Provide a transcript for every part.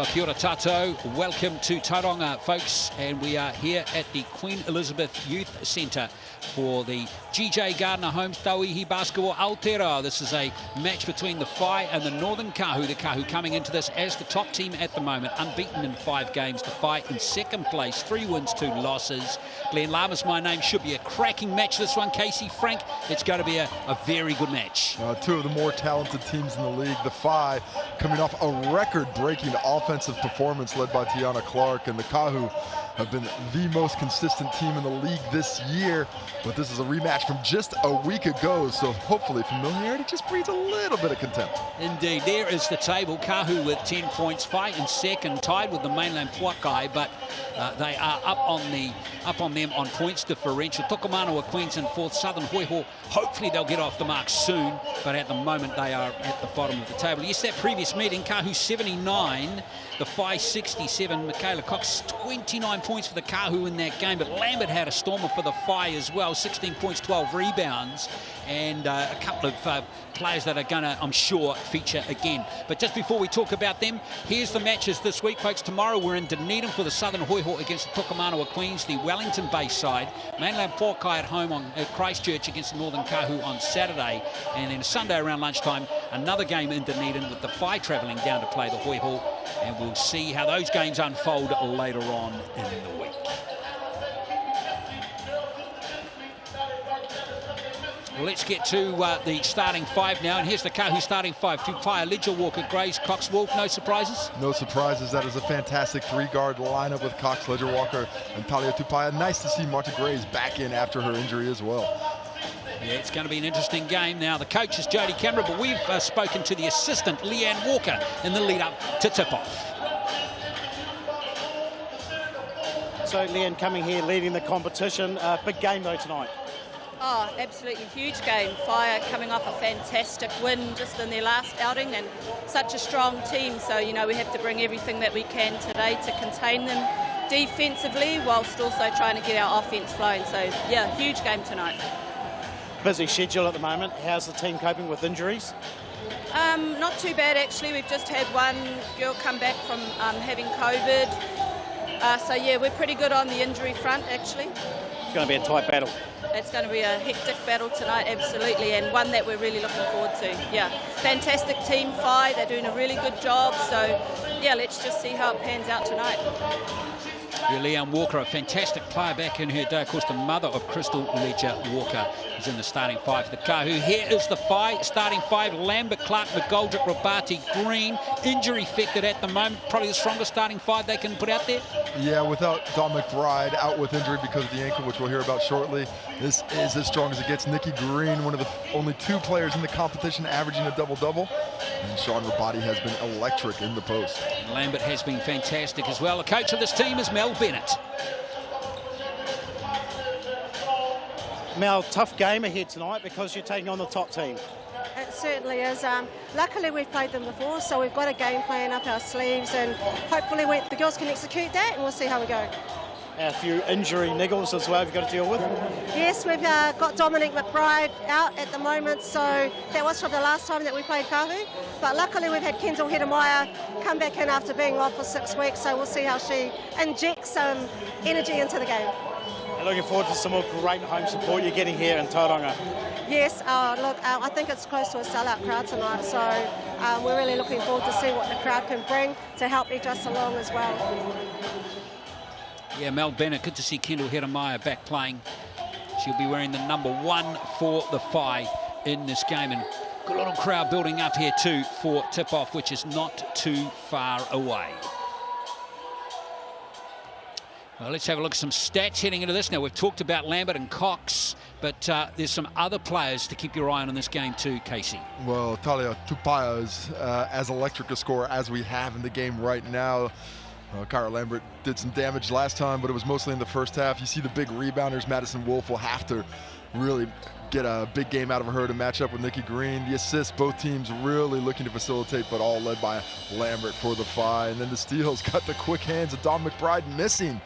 Well, kia ora tātou. Welcome to Tauranga, folks, and we are here at the Queen Elizabeth Youth Centre for the GJ Gardner Homes Tauihi Basketball Aotearoa. This is a match between the Whai and the Northern Kahu. The Kahu coming into this as the top team at the moment, unbeaten in 5 games. The Whai in second place, 3 wins, 2 losses. Glenn Lama's my name. Should be a cracking match, this one. Casey, Frank, it's going to be a very good match. 2 of the more talented teams in the league. The Whai coming off a record-breaking offensive performance led by Tiana Clark, and the Kahu have been the most consistent team in the league this year, but this is a rematch from just a week ago, so hopefully familiarity just breeds a little bit of contempt. Indeed, there is the table. Kahu with 10 points, Whai in second, tied with the mainland Puakai, but they are up on them on points differential. Tokomanawa Queens in 4th, Southern Hoiho, hopefully they'll get off the mark soon, but at the moment they are at the bottom of the table. Yes, that previous meeting, Kahu 79, the Whai 67, Michaela Cox 29 points for the Kahu in that game, but Lambert had a stormer for the Whai as well, 16 points, 12 rebounds, and a couple of players that are going to, I'm sure, feature again. But just before we talk about them, here's the matches this week, folks. Tomorrow we're in Dunedin for the Southern Hoiho against the Tokomanawa Queens, the Wellington-based side. Mainland Puakai at home on Christchurch against the Northern Kahu on Saturday, and then Sunday around lunchtime, another game in Dunedin with the Whai travelling down to play the Hoiho, and we'll see how those games unfold later on in the week. Let's get to the starting 5 now, and here's the Kahu starting 5. Tupaya, Ledger, Walker, Grays, Cox, Wolf. No surprises? No surprises. That is a fantastic 3-guard lineup with Cox, Ledger, Walker, and Talia Tupaya. Nice to see Marta Grays back in after her injury as well. Yeah, it's going to be an interesting game. Now, the coach is Jodie Cameron, but we've spoken to the assistant, Leanne Walker, in the lead-up to tip-off. So, Leanne coming here, leading the competition. Big game, though, tonight. Oh, absolutely huge game. Whai coming off a fantastic win just in their last outing, and such a strong team. So, you know, we have to bring everything that we can today to contain them defensively whilst also trying to get our offense flowing. So, yeah, huge game tonight. Busy schedule at the moment. How's the team coping with injuries? Not too bad, actually. We've just had one girl come back from having COVID. So, yeah, we're pretty good on the injury front, actually. It's going to be a tight battle. It's going to be a hectic battle tonight, absolutely, and one that we're really looking forward to. Yeah, fantastic team, Whai. They're doing a really good job. So, yeah, let's just see how it pans out tonight. Yeah, Leanne Walker, a fantastic player back in her day. Of course, the mother of Crystal Ledger Walker is in the starting 5 for the Kahu. Here is the Whai starting 5. Lambert, Clark, McGoldrick, Rabati, Green. Injury affected at the moment. Probably the strongest starting 5 they can put out there. Yeah, without Dawn McBride out with injury because of the ankle, which we'll hear about shortly. This is as strong as it gets. Nikki Green, one of the only 2 players in the competition averaging a double-double. And Sean Rabati has been electric in the post. Lambert has been fantastic as well. The coach of this team is Mel Bennett. Mel, tough game ahead tonight because you're taking on the top team. It certainly is. Luckily, we've played them before, so we've got a game plan up our sleeves, and hopefully the girls can execute that, and we'll see how we go. A few injury niggles as well you've got to deal with. Yes, we've got Dominic McBride out at the moment, so that was from the last time that we played Kahu. But luckily, we've had Kendall Hedemaya come back in after being off for 6 weeks, so we'll see how she injects some energy into the game. Looking forward to some more great home support you're getting here in Tauranga. Yes, look, I think it's close to a sellout crowd tonight, so we're really looking forward to see what the crowd can bring to help edge us along as well. Yeah, Mel Bennett, good to see Kendall Hedemaya back playing. She'll be wearing the number 1 for the Whai in this game, and good little crowd building up here too for tip-off, which is not too far away. Well, let's have a look at some stats heading into this. Now, we've talked about Lambert and Cox, but there's some other players to keep your eye on in this game too, Casey. Well, Talia Tupaya is as electric a scorer as we have in the game right now. Kyra Lambert did some damage last time, but it was mostly in the first half. You see the big rebounders. Madison Wolf will have to really get a big game out of her to match up with Nikki Green. The assists, both teams really looking to facilitate, but all led by Lambert for the Whai. And then the steals got the quick hands of Dawn McBride missing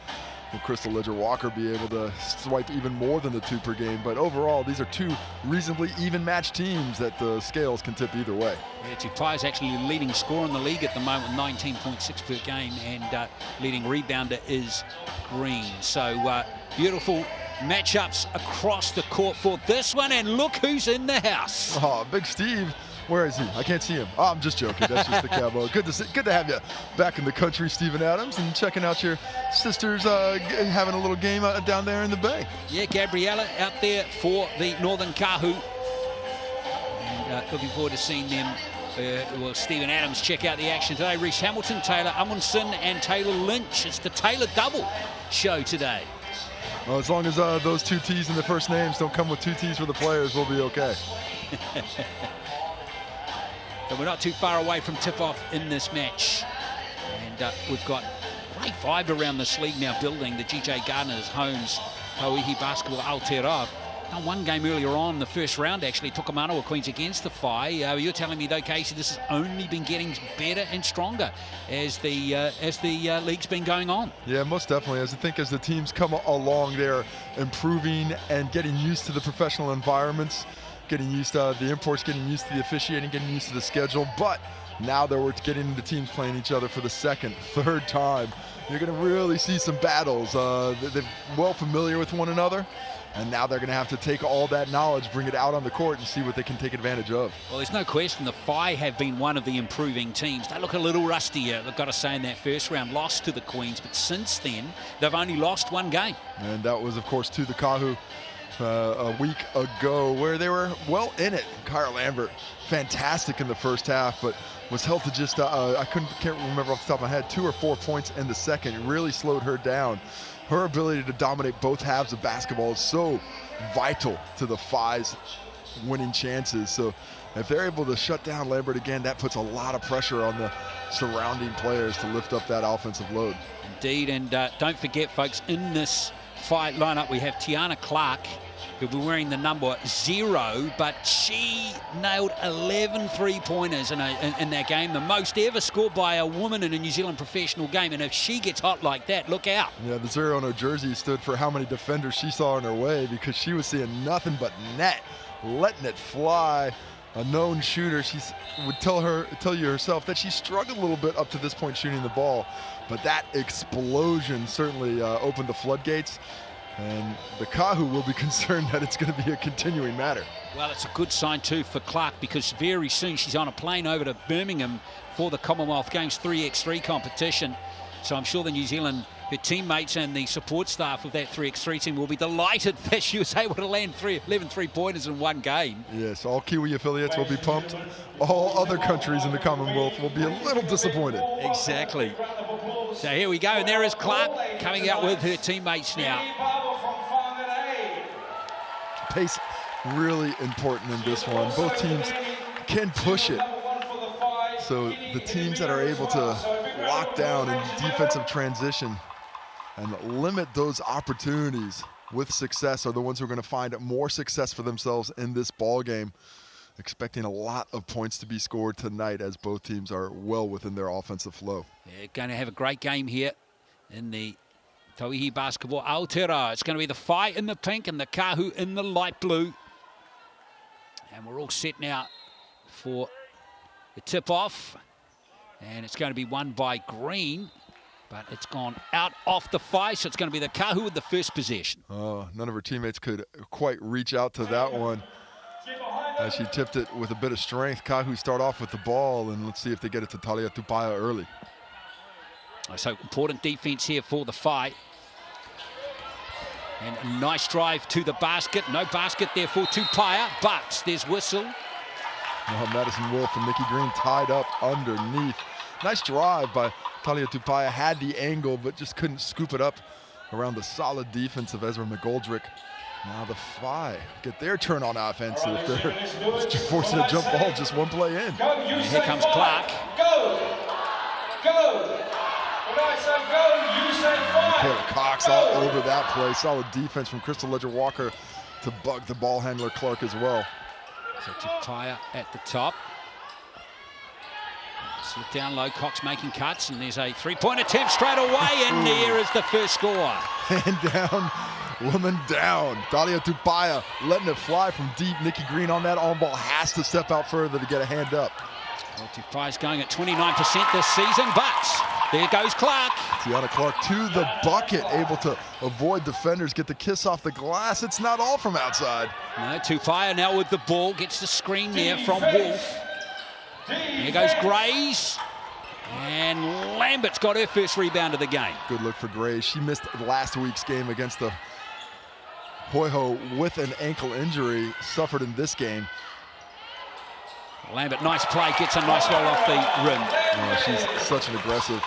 will Crystal Ledger-Walker be able to swipe even more than the 2 per game? But overall, these are 2 reasonably even matched teams that the scales can tip either way. Yeah, Tauihi is actually leading scorer in the league at the moment, 19.6 per game, and leading rebounder is Green. So beautiful matchups across the court for this one, and look who's in the house. Oh, Big Steve. Where is he? I can't see him. Oh, I'm just joking. That's just the cowboy. Good to have you back in the country, Stephen Adams, and checking out your sisters having a little game down there in the Bay. Yeah, Gabriella out there for the Northern Kahu. And looking forward to seeing them. Well, Stephen Adams check out the action today. Reese Hamilton, Taylor Amundsen, and Taylor Lynch. It's the Taylor double show today. Well, as long as those 2 T's in the first names don't come with 2 T's for the players, we'll be okay. But we're not too far away from tip-off in this match. And we've got great vibe around this league now building. The GJ Gardner's homes, Tauihi basketball, Aotearoa. Now, 1 game earlier on, the first round, actually, took Manawa Queens against the Whai. You're telling me, though, Casey, this has only been getting better and stronger as the league's been going on. Yeah, most definitely. As I think as the teams come along, they're improving and getting used to the professional environments, getting used to the imports, getting used to the officiating, getting used to the schedule. But now that we're getting into teams playing each other for the 2nd, 3rd time, you're going to really see some battles. They're well familiar with one another, and now they're going to have to take all that knowledge, bring it out on the court, and see what they can take advantage of. Well, there's no question the Whai have been one of the improving teams. They look a little rustier, I've got to say, in that first round, lost to the Queens, but since then, they've only lost 1 game. And that was, of course, to the Kahu a week ago, where they were well in it. Kyra Lambert, fantastic in the first half, but was held to just, can't remember off the top of my head, 2 or 4 points in the second. It really slowed her down. Her ability to dominate both halves of basketball is so vital to the Whai's winning chances. So if they're able to shut down Lambert again, that puts a lot of pressure on the surrounding players to lift up that offensive load. Indeed, and don't forget, folks, in this Whai lineup, we have Tiana Clark, who'll be wearing the number 0, but she nailed 11 3-pointers in that game, the most ever scored by a woman in a New Zealand professional game. And if she gets hot like that, look out. Yeah, the 0 on her jersey stood for how many defenders she saw in her way, because she was seeing nothing but net, letting it fly. A known shooter, she would tell you herself that she struggled a little bit up to this point shooting the ball, but that explosion certainly opened the floodgates. And the Kahu will be concerned that it's going to be a continuing matter. Well, it's a good sign, too, for Clark, because very soon she's on a plane over to Birmingham for the Commonwealth Games 3x3 competition. So I'm sure the New Zealand, her teammates and the support staff of that 3x3 team will be delighted that she was able to land 11 3-pointers in 1 game. Yes, all Kiwi affiliates will be pumped. All other countries in the Commonwealth will be a little disappointed. Exactly. So here we go, and there is Clark coming out with her teammates now. Pace really important in this one. Both teams can push it. So the teams that are able to lock down in defensive transition and limit those opportunities with success are the ones who are going to find more success for themselves in this ball game. Expecting a lot of points to be scored tonight, as both teams are well within their offensive flow. Yeah, going to have a great game here in the Tauihi basketball. Aotearoa. It's going to be the Whai in the pink and the Kahu in the light blue. And we're all set now for the tip-off. And it's going to be won by Green, but it's gone out off the Whai, so it's going to be the Kahu with the first possession. None of her teammates could quite reach out to that one, as she tipped it with a bit of strength. Kahu start off with the ball, and let's see if they get it to Talia Tupaya early. So important defense here for the Whai. And a nice drive to the basket. No basket there for Tupaya, but there's whistle. Madison Wolf and Nikki Green tied up underneath. Nice drive by Talia Tupaya. Had the angle, but just couldn't scoop it up around the solid defense of Ezra McGoldrick. Now the Whai get their turn on offense. If they're forcing a jump ball just 1 play in. And here comes Clark. Go! Michaela Cox all over that play. Solid defense from Crystal Ledger-Walker to bug the ball handler Clark as well. So Tupaya at the top. Slip down low, Cox making cuts, and there's a three-point attempt straight away, and there is the first score. Hand down, woman down. Tauihi letting it fly from deep. Nikki Green on that on ball has to step out further to get a hand up. Well, Tauihi's going at 29% this season, but there goes Clark. Tiana Clark to the bucket, able to avoid defenders, get the kiss off the glass. It's not all from outside. No, Tauihi now with the ball, gets the screen there from Wolf. There goes Grays, and Lambert's got her first rebound of the game. Good look for Grays. She missed last week's game against the Whai with an ankle injury, suffered in this game. Lambert, nice play, gets a nice roll off the rim. Oh, she's such an aggressive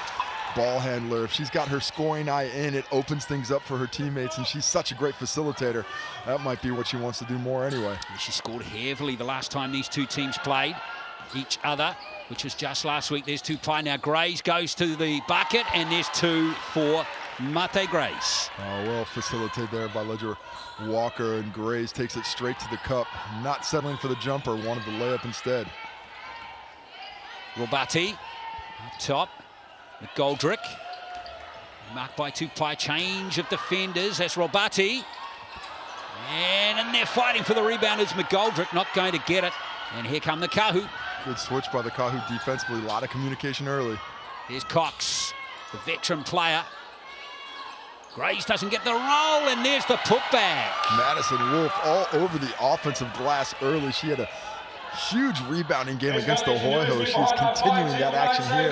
ball handler. If she's got her scoring eye in, it opens things up for her teammates, and she's such a great facilitator. That might be what she wants to do more anyway. She scored heavily the last time these two teams played each other, which was just last week. There's Tauihi. Now Grays goes to the bucket, and there's two for Mate Grays. Oh, well facilitated there by Ledger Walker, and Grays takes it straight to the cup. Not settling for the jumper, wanted the layup instead. Robati up top. McGoldrick marked by Tauihi. Change of defenders. That's Robati. And in there fighting for the rebound is McGoldrick. Not going to get it. And here come the Kahu. Good switch by the Kahu defensively. A lot of communication early. Here's Cox, the veteran player. Grays doesn't get the roll, and there's the putback. Madison Wolf all over the offensive glass early. She had a huge rebounding game against the Whai. She is continuing that action here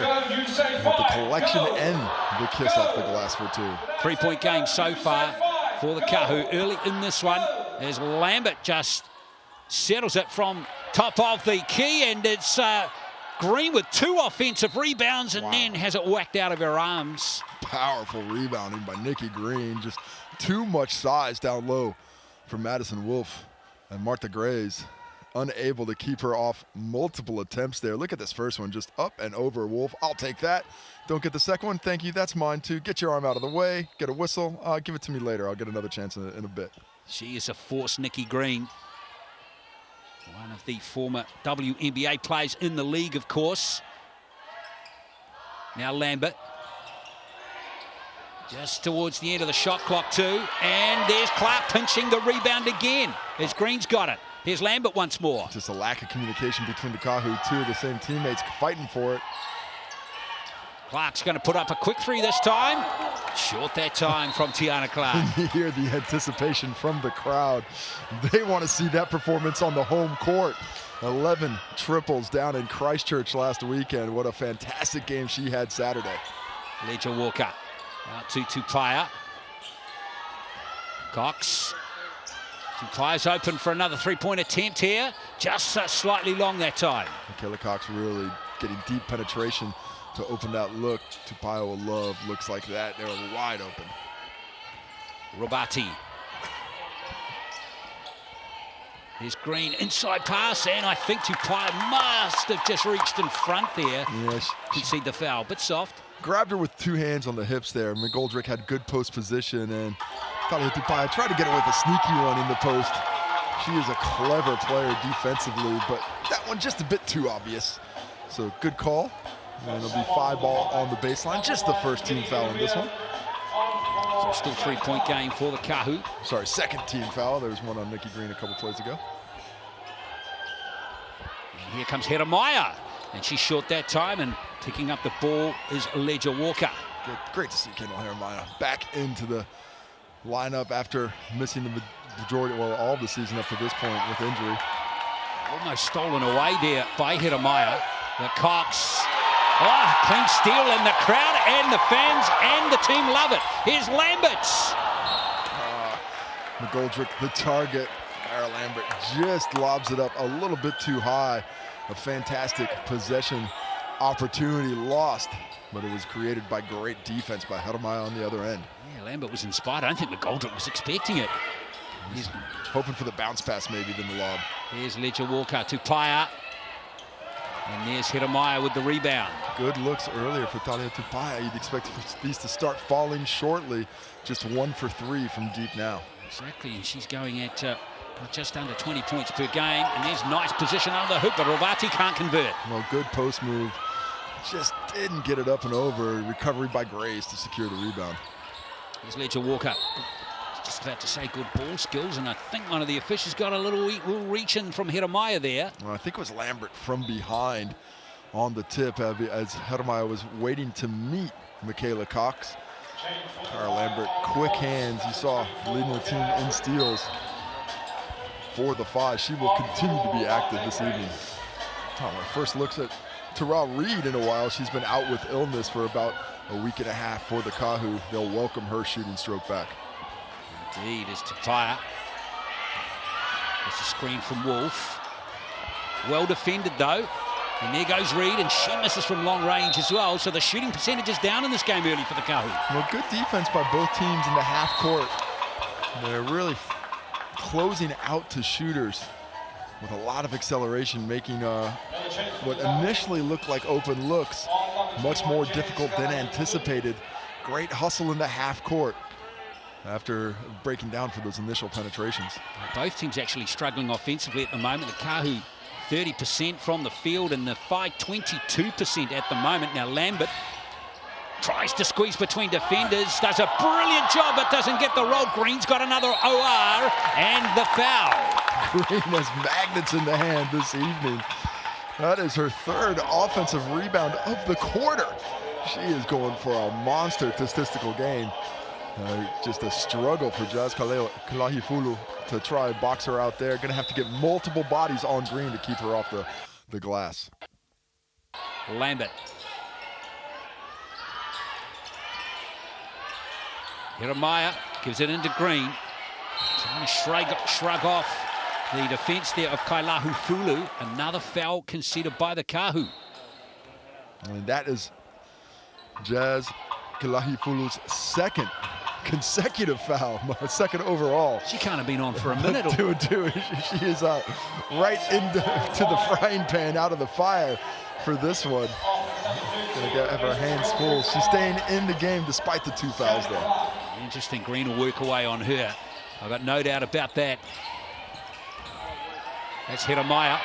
with the collection and the kiss off the glass for two. 3-point game so far for the Kahu. Early in this one, as Lambert just settles it from top of the key, and it's Green with two offensive rebounds, and then has it whacked out of her arms. Powerful rebounding by Nikki Green. Just too much size down low for Madison Wolf, and Martha Grays unable to keep her off multiple attempts there. Look at this first one, just up and over Wolf. I'll take that. Don't get the second one. Thank you. That's mine too. Get your arm out of the way. Get a whistle. Give it to me later. I'll get another chance in a bit. She is a force, Nikki Green. One of the former WNBA players in the league, of course. Now Lambert. Just towards the end of the shot clock too. And there's Clark pinching the rebound again as Green's got it. Here's Lambert once more. Just a lack of communication between the Kahu, two of the same teammates fighting for it. Clark's going to put up a quick three this time. Short that time from Tiana Clark. You hear the anticipation from the crowd. They want to see that performance on the home court. 11 triples down in Christchurch last weekend. What a fantastic game she had Saturday. Ledger Walker out to Tauihi. Cox. Tauihi's open for another three-point attempt here. Just slightly long that time. Michaela Cox really getting deep penetration to open that look. Tauihi will love looks like that. They're wide open. Robati. Here's Green, inside pass, and I think Tauihi must have just reached in front there. Yes. Concede the foul, but soft. Grabbed her with two hands on the hips there. McGoldrick had good post position, and Tauihi tried to get away with a sneaky one in the post. She is a clever player defensively, but that one just a bit too obvious. So good call. And it'll be 5-ball on the baseline. Just the first team foul in this one. So still 3-point game for the Kahu. Sorry, second team foul. There was one on Nikki Green a couple plays ago. And here comes Hedemaya. And she's short that time, and picking up the ball is Ledger Walker. Good. Great to see Kendall Hedemaya back into the lineup after missing the majority, well, all of the season up to this point with injury. Almost stolen away there by Hedemaya. The Cox. Oh, clean steal, and the crowd and the fans and the team love it. Here's Lamberts. McGoldrick, the target. Ara Lambert just lobs it up a little bit too high. A fantastic possession opportunity lost, but it was created by great defense by Hedemaya on the other end. Yeah, Lambert was inspired. I don't think McGoldrick was expecting it. He's hoping for the bounce pass maybe than the lob. Here's Ledger Walker, Tauihi. And there's Hedemaya with the rebound. Good looks earlier for Tauihi. You'd expect these to start falling shortly. Just 1 for 3 from deep now. Exactly, and she's going at just under 20 points per game. And there's nice position under the hoop, but Robati can't convert. Well, good post move just didn't get it up and over. Recovery by Grace to secure the rebound. Here's Ledger Walker. Just about to say good ball skills, and I think one of the officials got a little reach in from Jeremiah there. Well, I think it was Lambert from behind on the tip as Jeremiah was waiting to meet Michaela Cox. Cara Lambert, quick hands. You saw leading the team in steals for the 5. She will continue to be active this evening. My first looks at Tara Reed in a while. She's been out with illness for about a week and a half for the Kahu. They'll welcome her shooting stroke back. Indeed, is Tauihi. It's a screen from Wolf. Well defended though. And there goes Reed, and she misses from long range as well. So the shooting percentage is down in this game early for the Kahu. Well, good defense by both teams in the half court. They're really closing out to shooters with a lot of acceleration, making what initially looked like open looks much more difficult than anticipated. Great hustle in the half court after breaking down for those initial penetrations. Both teams actually struggling offensively at the moment. The Kahu 30% from the field, and the Whai 22% at the moment. Now Lambert tries to squeeze between defenders, does a brilliant job, but doesn't get the roll. Green's got another OR and the foul. Green has magnets in the hand this evening. That is her 3rd offensive rebound of the quarter. She is going for a monster statistical game. Just a struggle for Jazz Kalahifulu to try and box her out there. Gonna have to get multiple bodies on Green to keep her off the glass. Lambert. Jeremiah gives it into Green. Trying to shrug off the defense there of Kailahufulu. Another foul conceded by the Kahu. And that is Jazz Kalahifulu's 2nd consecutive foul, 2nd overall. She can't have been on for a minute. She is right into the frying pan, out of the fire for this one. Gonna have her hands full. She's staying in the game despite the 2 fouls there. Interesting. Green will work away on her. I've got no doubt about that. That's Jeremiah.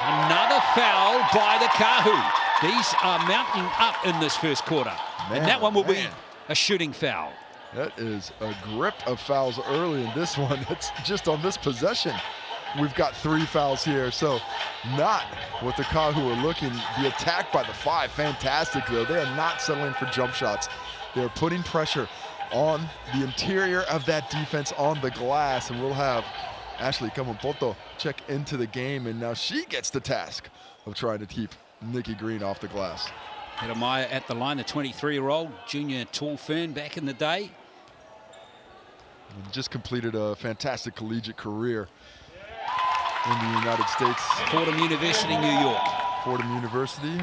Another foul by the Kahu. These are mounting up in this first quarter. And that one will be a shooting foul. That is a grip of fouls early in this one. It's just on this possession. We've got 3 fouls here, so not what the Kahu are looking. The attack by the 5, fantastic though. They are not settling for jump shots. They're putting pressure on the interior of that defense on the glass, and we'll have Ashley Kamapoto check into the game, and now she gets the task of trying to keep Nikki Green off the glass. Jeremiah at the line, the 23-year-old junior tall fern back in the day. Just completed a fantastic collegiate career in the United States. Fordham University, New York. Fordham University.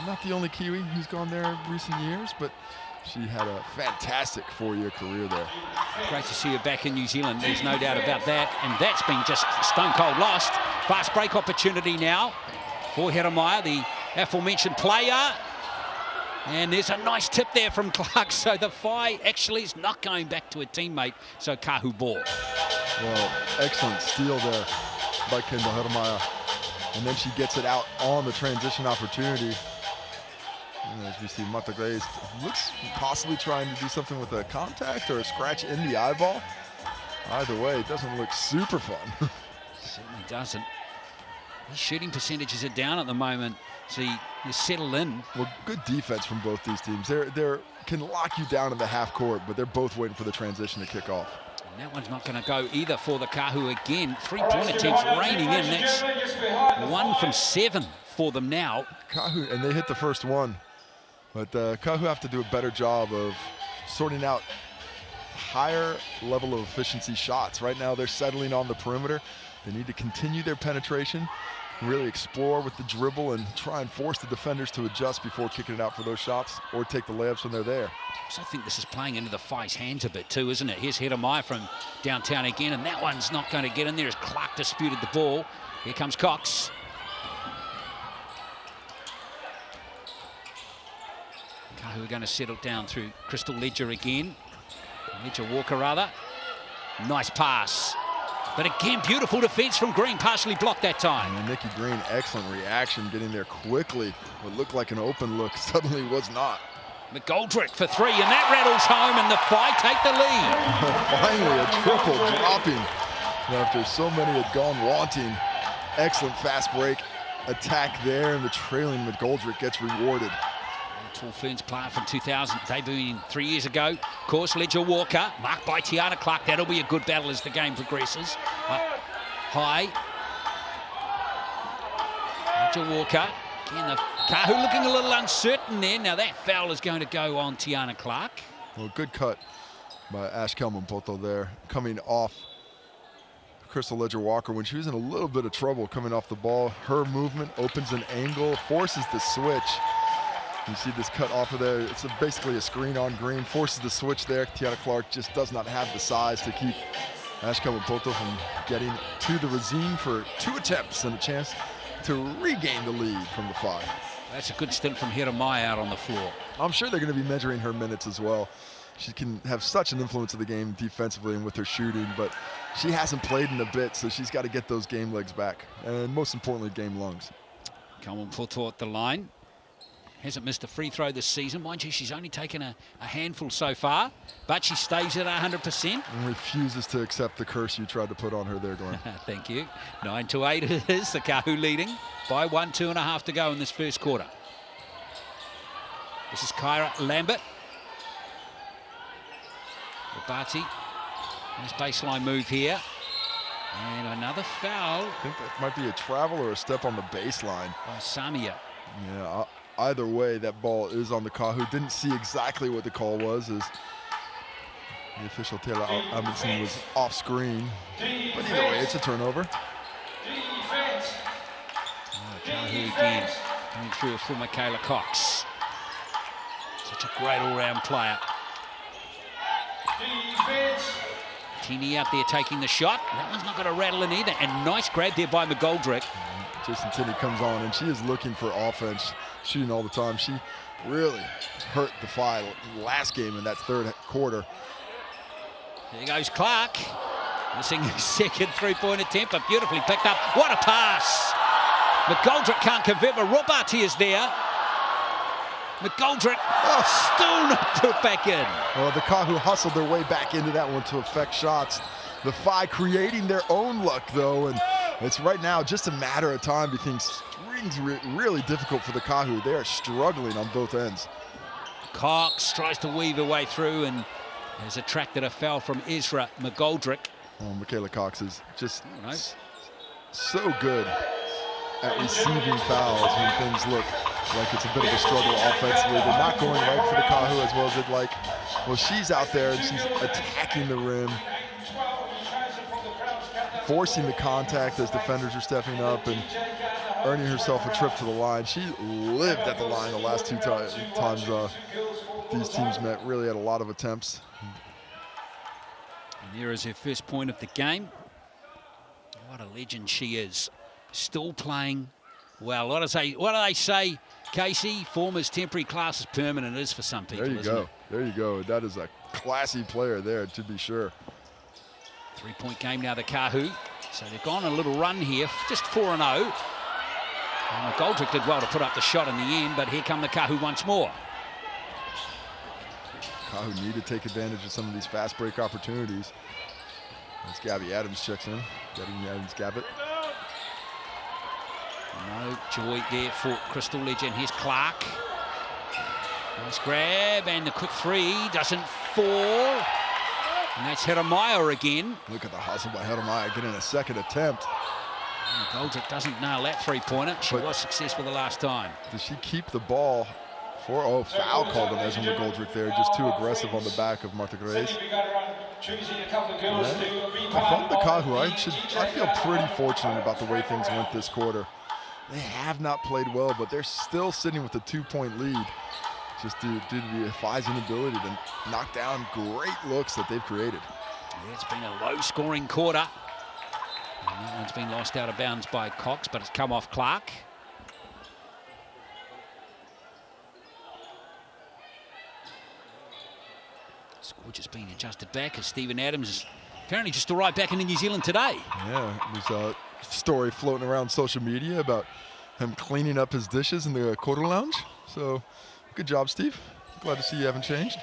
Not the only Kiwi who's gone there in recent years, but she had a fantastic 4-year career there. Great to see her back in New Zealand. There's no doubt about that. And that's been just stone cold lost. Fast break opportunity now for Jeremiah, the aforementioned player. And there's a nice tip there from Clark. So the Whai actually is not going back to a teammate. So Kahu ball. Well, excellent steal there by Kendall Jeremiah. And then she gets it out on the transition opportunity. And as we see, Mata Grace looks possibly trying to do something with a contact or a scratch in the eyeball. Either way, it doesn't look super fun. Certainly doesn't. His shooting percentages are down at the moment. So you settle in. Well, good defense from both these teams. They can lock you down in the half court, but they're both waiting for the transition to kick off. And that one's not going to go either for the Kahu again. 3-point attempts raining in. That's 1 from 7 for them now. Kahu, and they hit the first one. But Kahu have to do a better job of sorting out higher level of efficiency shots. Right now they're settling on the perimeter. They need to continue their penetration, really explore with the dribble and try and force the defenders to adjust before kicking it out for those shots or take the layups when they're there. So I think this is playing into the Whai's hands a bit too, isn't it? Here's Jeremiah from downtown again, and that one's not going to get in there as Clark disputed the ball. Here comes Cox. Kahu are going to settle down through Crystal Ledger again. Ledger Walker rather. Nice pass. But again, beautiful defence from Green, partially blocked that time. And Nikki Green, excellent reaction, getting there quickly. What looked like an open look suddenly was not. McGoldrick for three, and that rattles home, and the Whai take the lead. Finally, a triple dropping after so many had gone wanting. Excellent fast break attack there, and the trailing McGoldrick gets rewarded. Tall Ferns player from 2000, debuting 3 years ago. Of course, Ledger Walker, marked by Tiana Clark. That'll be a good battle as the game progresses. Whai. Ledger Walker. Again, the Kahu looking a little uncertain there. Now that foul is going to go on Tiana Clark. Well, good cut by Ash Kelman-Poto there, coming off Crystal Ledger Walker when she was in a little bit of trouble coming off the ball. Her movement opens an angle, forces the switch. You see this cut off of there. It's basically a screen on Green, forces the switch there. Tiana Clark just does not have the size to keep Ash Kelman-Poto from getting to the Razine for 2 attempts and a chance to regain the lead from the Whai. That's a good stint from Hiramai out on the floor. I'm sure they're going to be measuring her minutes as well. She can have such an influence of the game defensively and with her shooting, but she hasn't played in a bit, so she's got to get those game legs back, and most importantly, game lungs. Kelman-Poto at the line. Hasn't missed a free throw this season. Mind you, she's only taken a handful so far, but she stays at 100%. And refuses to accept the curse you tried to put on her there, Glenn. Thank you. 9-8 it is. The Kahu leading by 1, 2.5 to go in this first quarter. This is Kyra Lambert. Rabati. Nice baseline move here. And another foul. I think that might be a travel or a step on the baseline. By Samia. Yeah, either way, that ball is on the Kahu. Didn't see exactly what the call was, as the official Taylor Amundsen was off screen. But either way, it's a turnover. Kahu again, going through for Michaela Cox. Such a great all-round player. Tini out there taking the shot. That one's not going to rattle in either. And nice grab there by McGoldrick. Jason Tinney comes on, and she is looking for offense, shooting all the time. She really hurt the Whai last game in that third quarter. There goes Clark. Missing his second three-point attempt, but beautifully picked up. What a pass! McGoldrick can't convert, but Robati is there. McGoldrick still not put back in. Well, the Kahu hustled their way back into that one to affect shots. The Whai creating their own luck, though, and it's right now just a matter of time between things really difficult for the Kahu. They are struggling on both ends. Cox tries to weave her way through and has attracted a foul from Ezra McGoldrick. Oh, Michaela Cox is just so good at receiving fouls when things look like it's a bit of a struggle offensively. They're not going right for the Kahu as well as they'd like. Well, she's out there and she's attacking the rim, forcing the contact as defenders are stepping up and earning herself a trip to the line. She lived at the line the last 2 times these teams met. Really had a lot of attempts. And there is her first point of the game. What a legend she is. Still playing well. What do they say, Casey? Form is temporary, class is permanent. It is for some people. There you go. There you go. That is a classy player there, to be sure. 3-point game now, the Kahu. So they've gone on a little run here, just 4-0. And McGoldrick did well to put up the shot in the end, but here come the Kahu once more. Kahu need to take advantage of some of these fast break opportunities. As Gabby Adams checks in. Gabby Adams-Gabbett. No joy there for Crystal Ledger. And here's Clark. Nice grab, and the quick three doesn't fall. And that's Hiramaya again. Look at the hustle by Hiramaya getting a second attempt. McGoldrick doesn't nail that three-pointer. She was successful the last time. Does she keep the ball for, foul called on Ezra McGoldrick there, just too aggressive on the back of Martha Grace. I thought the Kahu, I feel pretty fortunate about the way things went this quarter. They have not played well, but they're still sitting with a 2-point lead, just due to the Whai's inability to knock down great looks that they've created. Yeah, it's been a low-scoring quarter. And that one's been lost out of bounds by Cox, but it's come off Clark. Score just being adjusted back as Stephen Adams Apparently just arrived back into New Zealand today. Yeah, there's a story floating around social media about him cleaning up his dishes in the Koru Lounge. So, good job, Steve. Glad to see you haven't changed.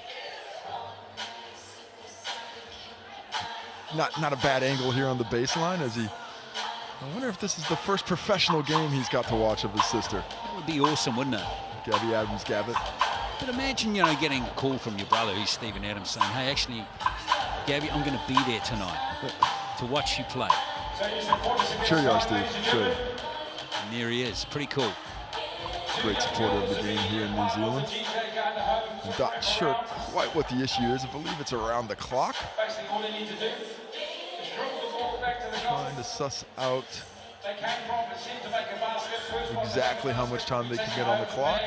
Not a bad angle here on the baseline as he. I wonder if this is the first professional game he's got to watch of his sister. That would be awesome, wouldn't it? Gabby Adams Gavitt. But imagine, you know, getting a call from your brother, who's Stephen Adams, saying, hey, actually, Gabby, I'm going to be there tonight to watch you play. Sure you are, Steve. Sure. And there he is. Pretty cool. Great supporter of the game here in New Zealand. I'm not sure quite what the issue is. I believe it's around the clock. Trying to suss out exactly how much time they can get on the clock.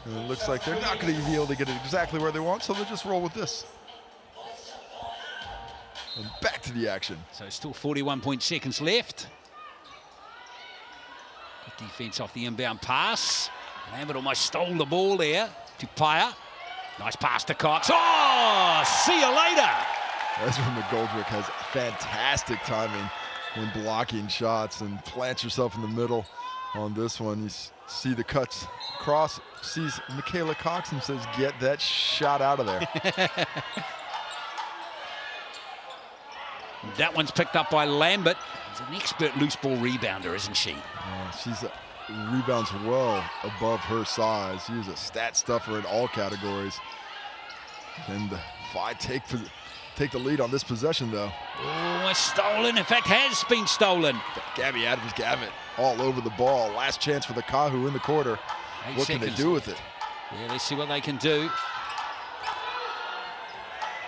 And it looks like they're not going to be able to get it exactly where they want, so they'll just roll with this. And back to the action. So still 41 seconds left. Good defense off the inbound pass. Lambert almost stole the ball there to Paia. Nice pass to Cox. Oh, see you later. Ezra McGoldrick has fantastic timing when blocking shots and plants herself in the middle on this one. You see the cuts across, sees Michaela Cox and says, get that shot out of there. That one's picked up by Lambert. She's an expert loose ball rebounder, isn't she? She's rebounds well above her size. She is a stat stuffer in all categories. And Whai take the lead on this possession, though. Oh, it's stolen. In fact, has been stolen. Gabby Adams Gavitt all over the ball. Last chance for the Kahu in the quarter. What can they do with it? Yeah, let's see what they can do.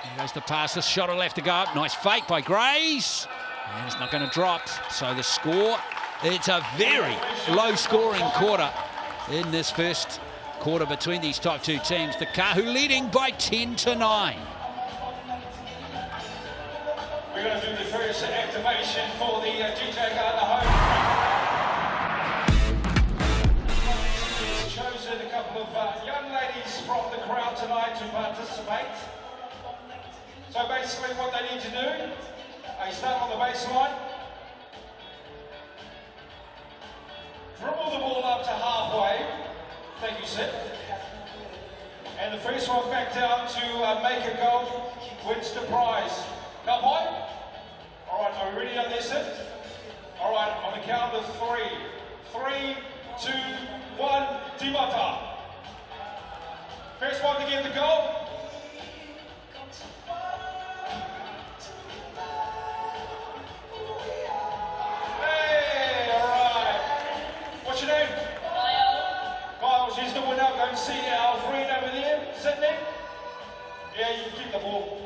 There goes the pass. The shot left to go up. Nice fake by Grays. And it's not going to drop. So the score, it's a very low-scoring quarter in this first quarter between these top two teams. The Kahu leading by 10-9. We're going to do the first activation for the DJ Gardner home. He's chosen a couple of young ladies from the crowd tonight to participate. So basically what they need to do, they start on the baseline, dribble the ball up to halfway, thank you, Sid. And the first one back down to make a goal wins the prize. Now, boy. All right, are we ready on this, Sid? All right, on the count of 3. 3, 2, 1, Timata. First one to get the goal. Hey, all right. What's your name? Kyle, she's the winner. Go and see our friend over there, Sydney. Yeah, you keep the ball.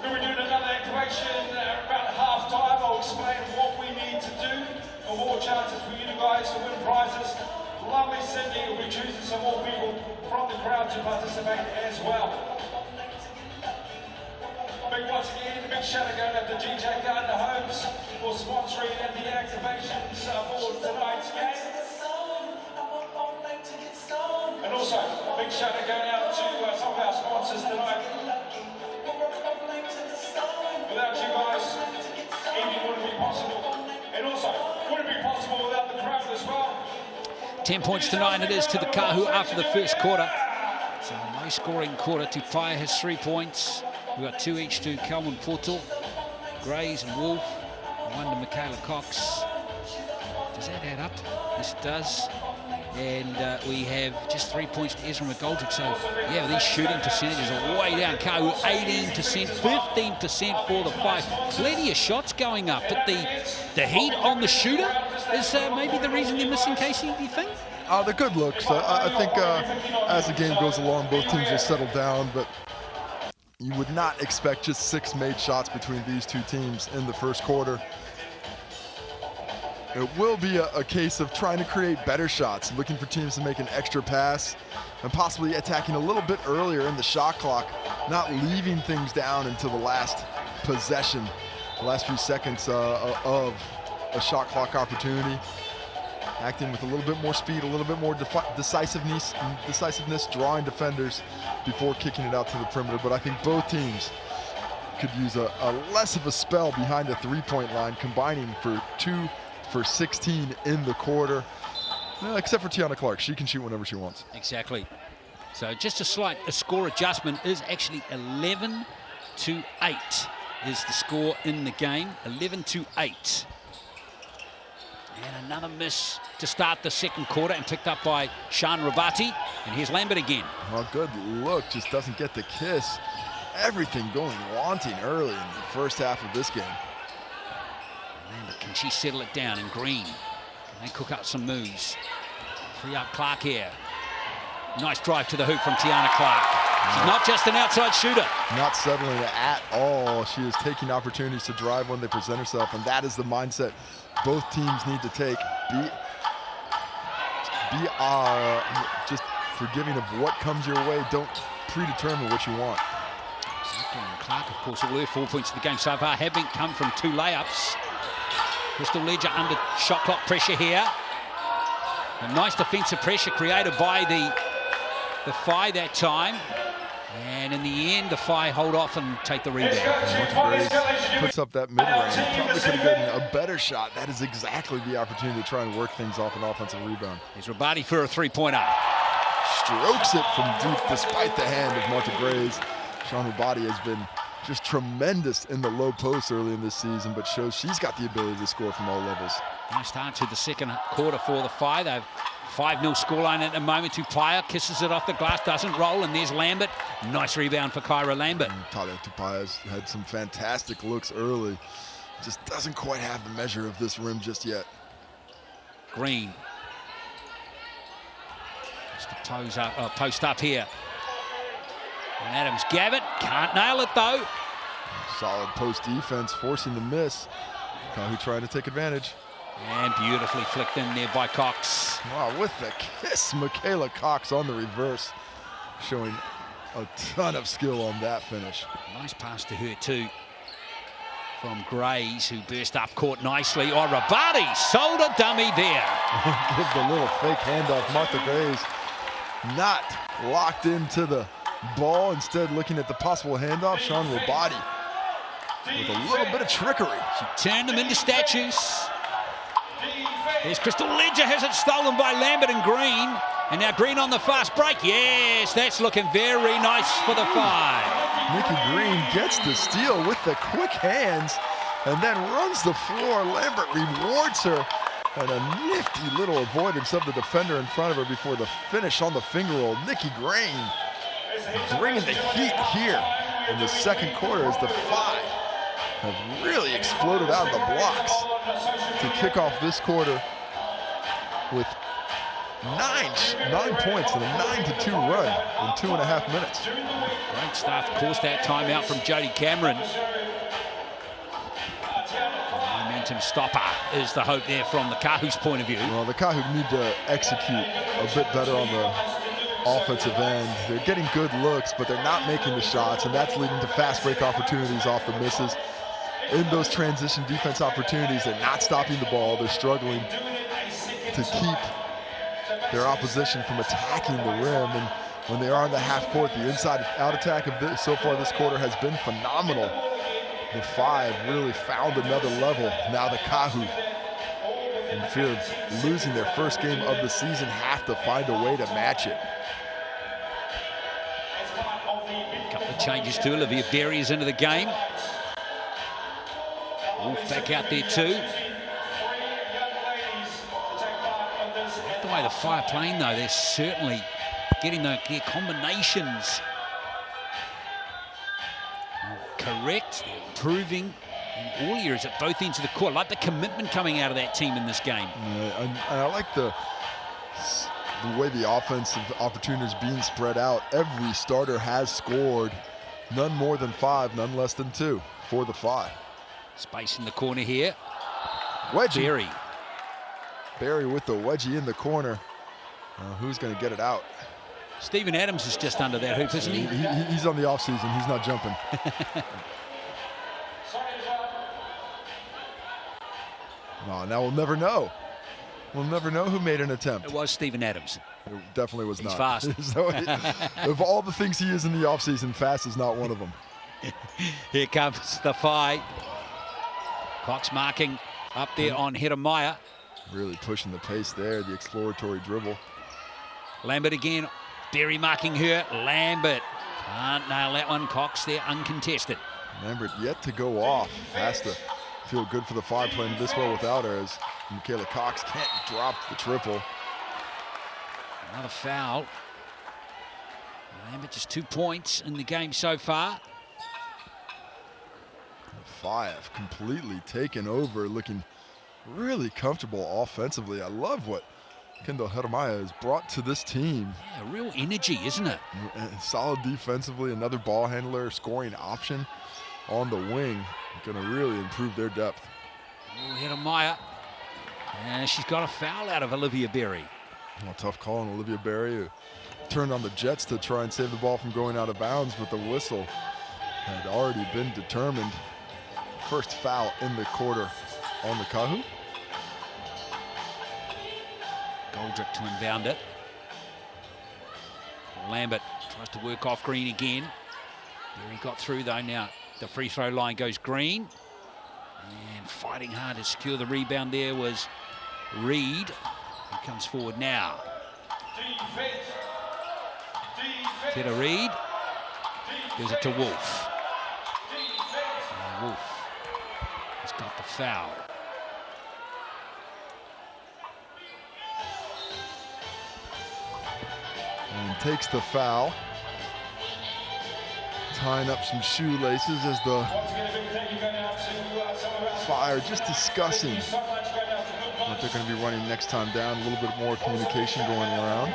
We're doing another activation about half-time. I'll explain what we need to do for more chances for you guys to win prizes. Lovely Sydney will be choosing some more people from the crowd to participate as well. Big once again, big shout out going out to DJ Gardner Homes for sponsoring the activations for tonight's game. And also, a big shout out going out to some of our sponsors tonight. Without you guys, evening wouldn't be possible. And also, wouldn't be possible without the crowd as well. 10-9 it is to the Kahu after the first quarter. So a low-scoring quarter. Tupaia has 3 points. We've got 2 each to Calvin Portal, Grays and Wolf. 1 to Michaela Cox. Does that add up? Yes, it does. And we have just 3 points to Ezra McGoldrick. So, yeah, these shooting percentages are way down. Kahu 18%, 15% for the fight. Plenty of shots going up, but the heat on the shooter is maybe the reason they're missing, Casey, do you think? The good looks. I think as the game goes along, both teams will settle down, but you would not expect just 6 made shots between these two teams in the first quarter. It will be a case of trying to create better shots, looking for teams to make an extra pass, and possibly attacking a little bit earlier in the shot clock, not leaving things down until the last possession, the last few seconds of a shot clock opportunity. acting with a little bit more speed, a little bit more decisiveness, drawing defenders before kicking it out to the perimeter. But I think both teams could use a less of a spell behind the three-point line, combining for 2 for 16 in the quarter. Except for Tiana Clark, she can shoot whenever she wants. Exactly. So just a score adjustment is actually 11-8 is the score in the game. 11-8. And another miss to start the second quarter and picked up by Sean Rabati. And here's Lambert again. Well, good look, just doesn't get the kiss. Everything going wanting early in the first half of this game. Lambert, can she settle it down? And Green, can they cook up some moves? Free up Clark here. Nice drive to the hoop from Tiana Clark. She's not just an outside shooter. Not settling at all. She is taking opportunities to drive when they present herself, and that is the mindset both teams need to take. Be just forgiving of what comes your way. Don't predetermine what you want. And Clark, of course, all her 4 points of the game so far have come from 2 layups. Crystal Ledger under shot clock pressure here. A nice defensive pressure created by the Whai that time. And in the end, the Whai hold off and take the rebound. Puts up that mid-range. Probably could have gotten a better shot. That is exactly the opportunity to try and work things off an offensive rebound. Here's Rabati for a three-pointer. Strokes it from deep despite the hand of Martha Grays. Sean Rabati has been just tremendous in the low post early in this season, but shows she's got the ability to score from all levels. Nice start to the second quarter for the Whai. They've 5-0 scoreline at the moment. Tupaia kisses it off the glass, doesn't roll, and there's Lambert. Nice rebound for Kyra Lambert. Talia Tupaia's had some fantastic looks early. Just doesn't quite have the measure of this rim just yet. Green. Just the toes up, post up here. And Adams Gavitt can't nail it though. Solid post defense, forcing the miss. Kahu trying to take advantage. And beautifully flicked in there by Cox. Wow, with the kiss, Michaela Cox on the reverse, showing a ton of skill on that finish. Nice pass to her too, from Grays, who burst up court nicely. Oh, Rabati sold a dummy there. Give the little fake handoff. Martha Grays not locked into the ball, instead looking at the possible handoff. Sean Rabati with a little bit of trickery. She turned them into statues. There's Crystal Ledger, has it stolen by Lambert and Green. And now Green on the fast break. Yes, that's looking very nice for the Whai. Nikki Green gets the steal with the quick hands and then runs the floor. Lambert rewards her. And a nifty little avoidance of the defender in front of her before the finish on the finger roll. Nikki Green bringing the heat here in the second quarter as the Whai have really exploded out of the blocks to kick off this quarter with nine points and a 9-2 run in 2.5 minutes. Great stuff. Of course, that timeout from Jodie Cameron. Momentum stopper is the hope there from the Kahu's point of view. Well, the Kahu need to execute a bit better on the offensive end. They're getting good looks, but they're not making the shots, and that's leading to fast break opportunities off the misses. In those transition defense opportunities, they're not stopping the ball. They're struggling to keep their opposition from attacking the rim. And when they are on the half court, the inside-out attack of this so far this quarter has been phenomenal. The Whai have really found another level. Now the Kahu, in fear of losing their first game of the season, have to find a way to match it. A couple of changes too. Olivia Berry is into the game. Wolf back out there too. The way the Whai are playing though, they're certainly getting their combinations correct. They're improving in all areas at both ends of the court. I like the commitment coming out of that team in this game. And I like the way the offensive opportunities being spread out. Every starter has scored, none more than 5, none less than 2 for the Whai. Space in the corner here. Wedgie. Berry with the wedgie in the corner. Who's going to get it out? Stephen Adams is just under that hoop, isn't he? He's on the off season. He's not jumping. Now we'll never know. We'll never know who made an attempt. It was Stephen Adams. It definitely was He's not. fast. So of all the things he is in the offseason, fast is not one of them. Here comes the Whai. Cox marking up there on Jeremiah. Really pushing the pace there, the exploratory dribble. Lambert again. Berry marking her. Lambert can't nail that one. Cox there uncontested. Lambert yet to go off. Has to feel good for the Whai playing this well without her, as Michaela Cox can't drop the triple. Another foul. Lambert just 2 points in the game so far. The Whai have completely taken over, looking really comfortable offensively. I love what Kendall Jeremiah has brought to this team. Yeah, real energy, isn't it? Solid defensively, another ball handler, scoring option on the wing. Going to really improve their depth. Oh, Jeremiah. And she's got a foul out of Olivia Berry. Well, tough call on Olivia Berry, who turned on the Jets to try and save the ball from going out of bounds, but the whistle had already been determined. First foul in the quarter on the Kahu. Goldrick to inbound it. Lambert tries to work off Green again. Berry got through though. Now the free throw line goes Green. And fighting hard to secure the rebound there was Reed. He comes forward now. Teta Reed. Gives it to Wolf. And Wolf has got the foul. And takes the foul. Tying up some shoelaces as the Fire just discussing what they're going to be running next time down. A little bit more communication going around.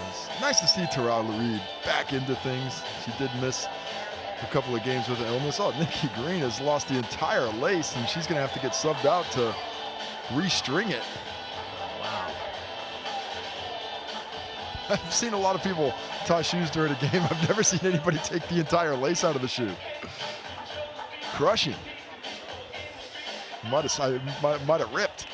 It's nice to see Tara Reed back into things. She did miss a couple of games with an illness. Oh, Nikki Green has lost the entire lace, and she's going to have to get subbed out to restring it. Wow. I've seen a lot of people tie shoes during a game. I've never seen anybody take the entire lace out of the shoe. Crushing. Might have ripped. It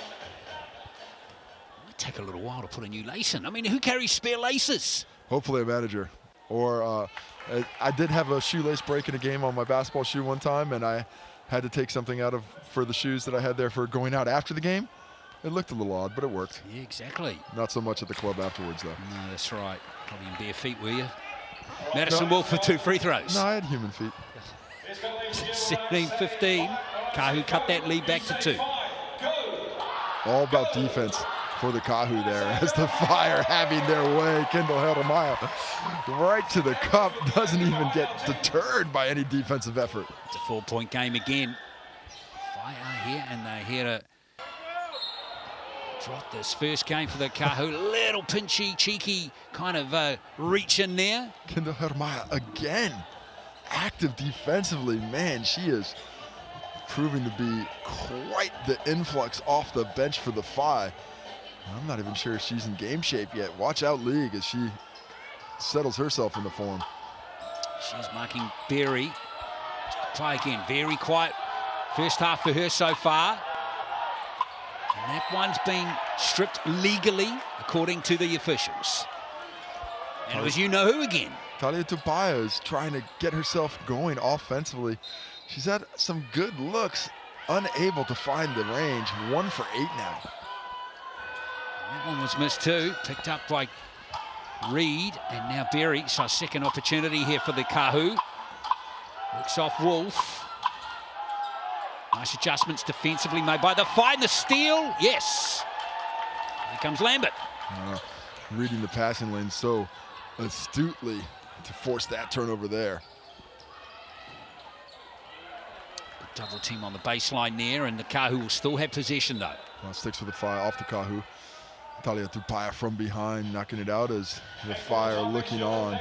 might take a little while to put a new lace in. I mean, who carries spare laces? Hopefully a manager. Or I did have a shoelace break in a game on my basketball shoe one time, and I had to take something out for the shoes that I had there for going out after the game. It looked a little odd, but it worked. Yeah, exactly. Not so much at the club afterwards, though. No, that's right. Probably in bare feet, were you? Madison Wolf for 2 free throws. No, I had human feet. 17-15. Kahu cut that lead back to 2. All about defense for the Kahu there, as the Fire having their way. Kendall Jeremiah right to the cup, doesn't even get deterred by any defensive effort. It's a 4-point game again. Fire here, and they're here to drop this first game for the Kahu. Little pinchy, cheeky kind of reach in there. Kendall Jeremiah again, active defensively. Man, she is proving to be quite the influx off the bench for the Phi. I'm not even sure if she's in game shape yet. Watch out, league, as she settles herself into form. She's marking Berry. Try again, very quiet first half for her so far. And that one's been stripped legally, according to the officials. And it was you-know-who again. Talia Tupaya is trying to get herself going offensively. She's had some good looks, unable to find the range. 1 for 8 now. That one was missed too, picked up by Reed, and now Berry. So a second opportunity here for the Kahu. Works off Wolf. Nice adjustments defensively made by the Phi. The steal, yes. Here comes Lambert. Reading the passing lane so astutely to force that turnover there. Good double team on the baseline there, and the Kahu will still have possession though. Sticks with the Phi off the Kahu. Talia Tupaya from behind, knocking it out as the Phi are looking on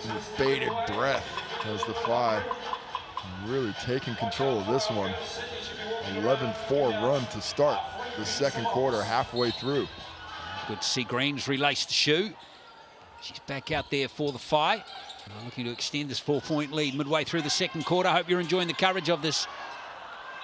with bated breath as the Phi really taking control of this one. 11-4 run to start the second quarter, halfway through. Good to see Green's relaced the shoe. She's back out there for the Phi. Looking to extend this 4-point lead midway through the second quarter. I hope you're enjoying the coverage of this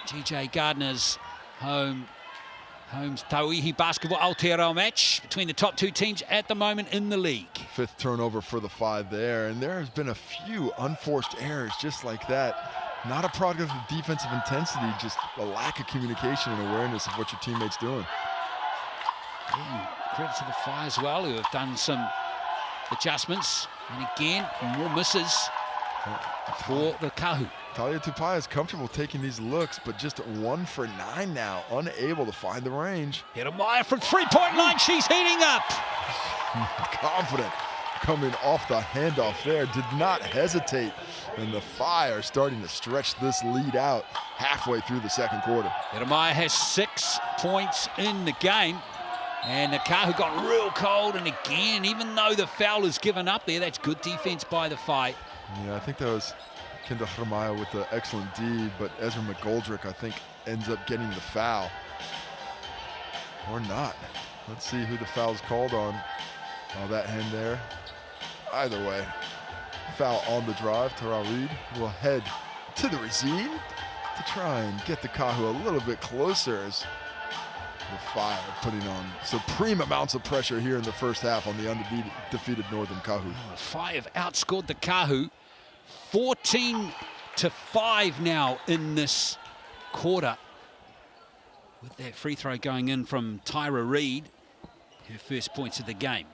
GJ Gardner's Home's Tauihi basketball Aotearoa match between the top two teams at the moment in the league. 5th turnover for the Phi there, and there has been a few unforced errors just like that. Not a product of defensive intensity, just a lack of communication and awareness of what your teammate's doing. Yeah, credit to the Phi as well, who have done some adjustments. And again, more misses for the Kahu. Talia Tupaia is comfortable taking these looks, but just 1 for 9 now, unable to find the range. Jeremiah from three-point line, she's heating up. Confident coming off the handoff there, did not hesitate. And the Phi are starting to stretch this lead out halfway through the second quarter. Jeremiah has 6 points in the game. And the Kahu got real cold, and again, even though the foul is given up there, that's good defense by the Phi. Yeah, I think that was Kendall Jeremiah with the excellent D, but Ezra McGoldrick, I think, ends up getting the foul. Or not. Let's see who the foul is called on. Oh, that hand there. Either way, foul on the drive. Tara Reid will head to the regime to try and get the Kahu a little bit closer as the Phi are putting on supreme amounts of pressure here in the first half on the undefeated Northern Kahu. The Phi have outscored the Kahu 14-5 now in this quarter. With that free throw going in from Tyra Reid, her first points of the game.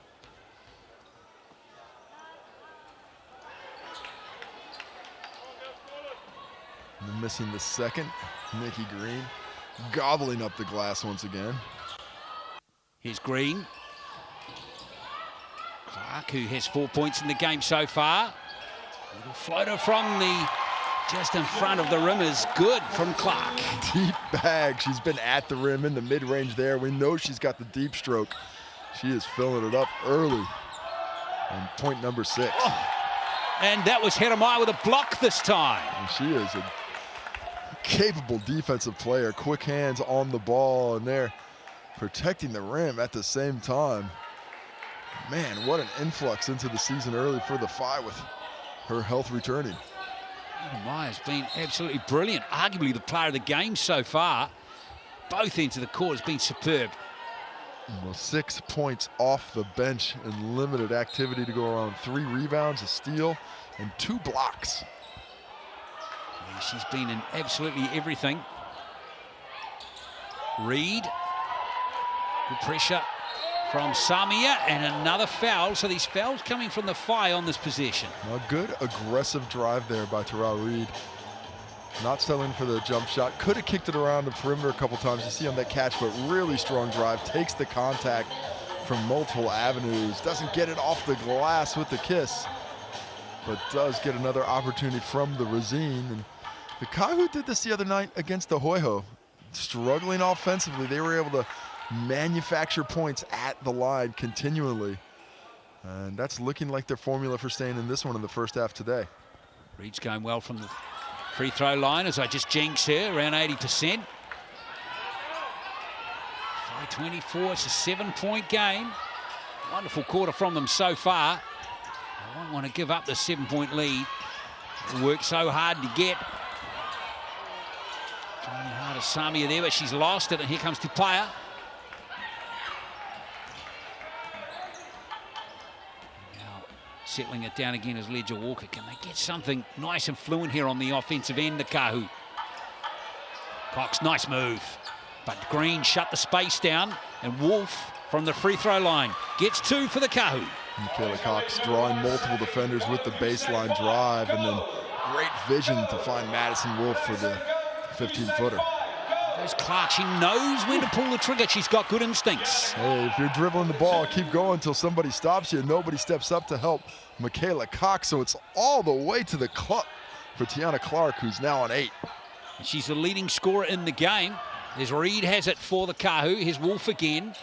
And missing the second, Nikki Green gobbling up the glass once again. Here's Green. Clark, who has 4 points in the game so far. Little floater from the just in front of the rim is good from Clark. Deep bag. She's been at the rim in the mid-range there. We know she's got the deep stroke. She is filling it up early. And point number 6. Oh, and that was Jeremiah with a block this time. And she is a capable defensive player. Quick hands on the ball, and they're protecting the rim at the same time. Man, what an influx into the season early for the Phi with her health returning. Jeremiah's been absolutely brilliant. Arguably the player of the game so far. Both ends of the court has been superb. Well, 6 points off the bench and limited activity to go around. 3 rebounds, a steal, and 2 blocks. Yeah, she's been in absolutely everything. Reid. Good pressure from Samia, and another foul. So these fouls coming from the Phi on this possession. A good aggressive drive there by Tara Reid. Not settling for the jump shot. Could have kicked it around the perimeter a couple times. You see on that catch, but really strong drive. Takes the contact from multiple avenues. Doesn't get it off the glass with the kiss, but does get another opportunity from the Razine. And the Kahu did this the other night against the Hoiho. Struggling offensively, they were able to manufacture points at the line continually. And that's looking like their formula for staying in this one in the first half today. Reid's going well from the free throw line, as I just jinxed her, around 80%. 5:24, it's a 7-point game. Wonderful quarter from them so far. I don't want to give up the 7-point lead. They worked so hard to get. Trying hard as Samia there, but she's lost it, and here comes Tupaia. Settling it down again as Ledger Walker. Can they get something nice and fluent here on the offensive end, the Kahu? Cox, nice move. But Green shut the space down, and Wolf from the free throw line gets 2 for the Kahu. Michaela Cox drawing multiple defenders with the baseline drive, and then great vision to find Madison Wolf for the 15-footer. There's Clark. She knows when to pull the trigger. She's got good instincts. Hey, if you're dribbling the ball, keep going until somebody stops you. Nobody steps up to help Michaela Cox, so it's all the way to the club for Tiana Clark, who's now on 8. And she's the leading scorer in the game. There's Reid has it for the Kahu. Here's Wolf again.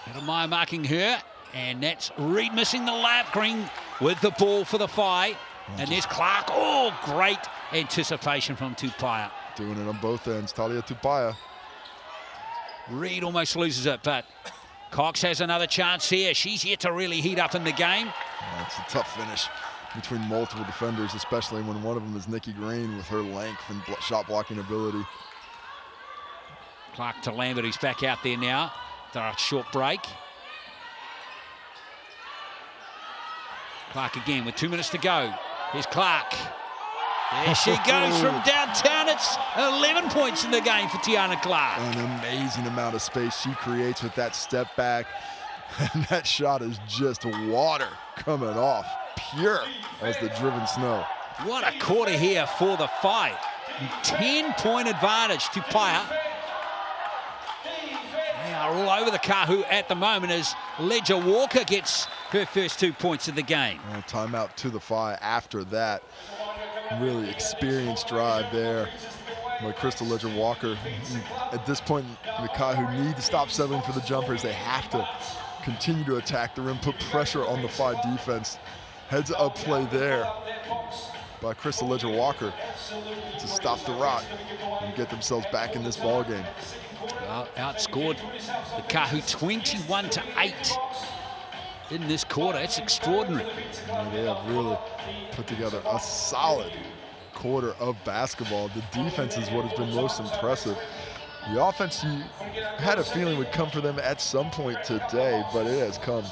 Jeremiah marking her, and that's Reid missing the lap. Green with the ball for the Phi. And there's Clark. Oh, great anticipation from Tupaia. Doing it on both ends. Talia Tupaia. Reid almost loses it, but Cox has another chance here. She's yet to really heat up in the game. It's a tough finish between multiple defenders, especially when one of them is Nikki Green with her length and shot blocking ability. Clark to Lambert, who's back out there now. They're a short break. Clark again with 2 minutes to go. Here's Clark. There she goes from downtown. It's 11 points in the game for Tiana Clark. An amazing amount of space she creates with that step back. And that shot is just water coming off, pure as the driven snow. What a quarter here for the fight. 10-point advantage to Paia. They are all over the Kahu at the moment as Ledger Walker gets her first 2 points of the game. Timeout to the Whai after that. Really experienced drive there by Crystal Ledger Walker. At this point, the Kahu need to stop settling for the jumpers. They have to continue to attack the rim, put pressure on the Whai defense. Heads up play there by Crystal Ledger Walker to stop the rot and get themselves back in this ball game. Well, outscored the Kahu 21-8 in this quarter. It's extraordinary. Yeah, they have really put together a solid quarter of basketball. The defense is what has been most impressive. The offense, you had a feeling would come for them at some point today, but it has come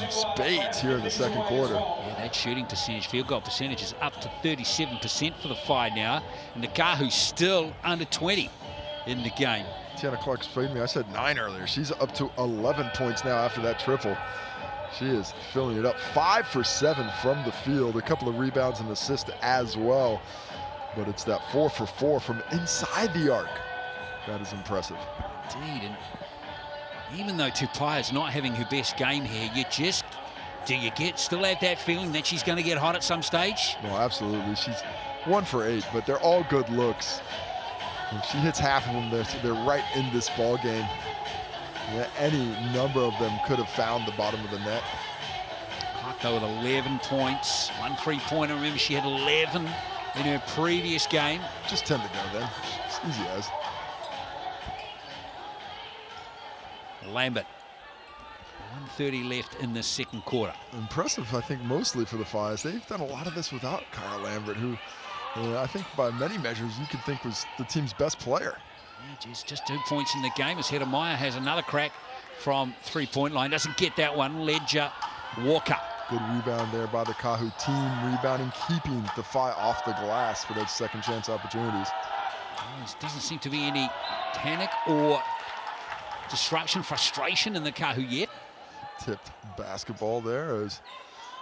in spades here in the second quarter. Yeah, that shooting percentage, field goal percentage is up to 37% for the Whai now, and the Kahu still under 20 in the game. Tiana Clark sprayed me. I said 9 earlier. She's up to 11 points now after that triple. She is filling it up. 5 for 7 from the field. A couple of rebounds and assists as well. But it's that 4 for 4 from inside the arc. That is impressive. Indeed. And even though Tupai is not having her best game here, still have that feeling that she's going to get hot at some stage? No, absolutely. She's 1 for 8, but they're all good looks. If she hits half of them, they're right in this ball game. Yeah, any number of them could have found the bottom of the net. Clark though with 11 points, 1 3-pointer. Remember, she had 11 in her previous game. Just 10 to go then. It's easy as. Lambert, 1:30 left in the second quarter. Impressive, I think, mostly for the Whai. They've done a lot of this without Kara Lambert, who I think by many measures you could think was the team's best player. Yeah, geez, just 2 points in the game as Hedda Meyer has another crack from 3-point line. Doesn't get that one. Ledger Walker. Good rebound there by the Kahu team, rebounding, keeping the Whai off the glass for those second chance opportunities. There doesn't seem to be any panic or disruption, frustration in the Kahu yet. Tipped basketball there as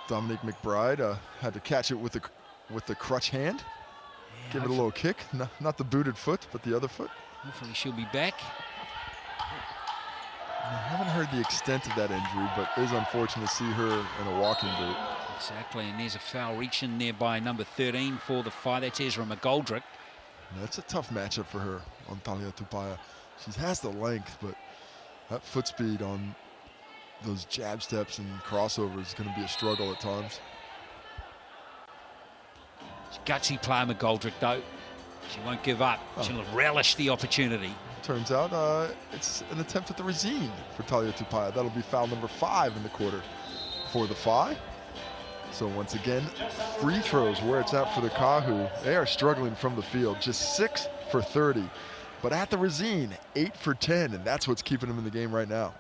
Dominique McBride had to catch it with the crutch hand. Yeah, Give it a little kick, not the booted foot, but the other foot. Hopefully she'll be back. I haven't heard the extent of that injury, but it is unfortunate to see her in a walking boot. Exactly, and there's a foul reach in there by number 13 for the Whai. That's Ezra McGoldrick. That's a tough matchup for her on Talia Tupaia. She has the length, but that foot speed on those jab steps and crossovers is going to be a struggle at times. Gutsy player McGoldrick though. She won't give up. She'll relish the opportunity. Turns out it's an attempt at the Resine for Talia Tupaia. That'll be foul number 5 in the quarter for the Whai. So once again, free throws where it's at for the Kahu. They are struggling from the field, just 6 for 30. But at the Resine, 8 for 10, and that's what's keeping them in the game right now.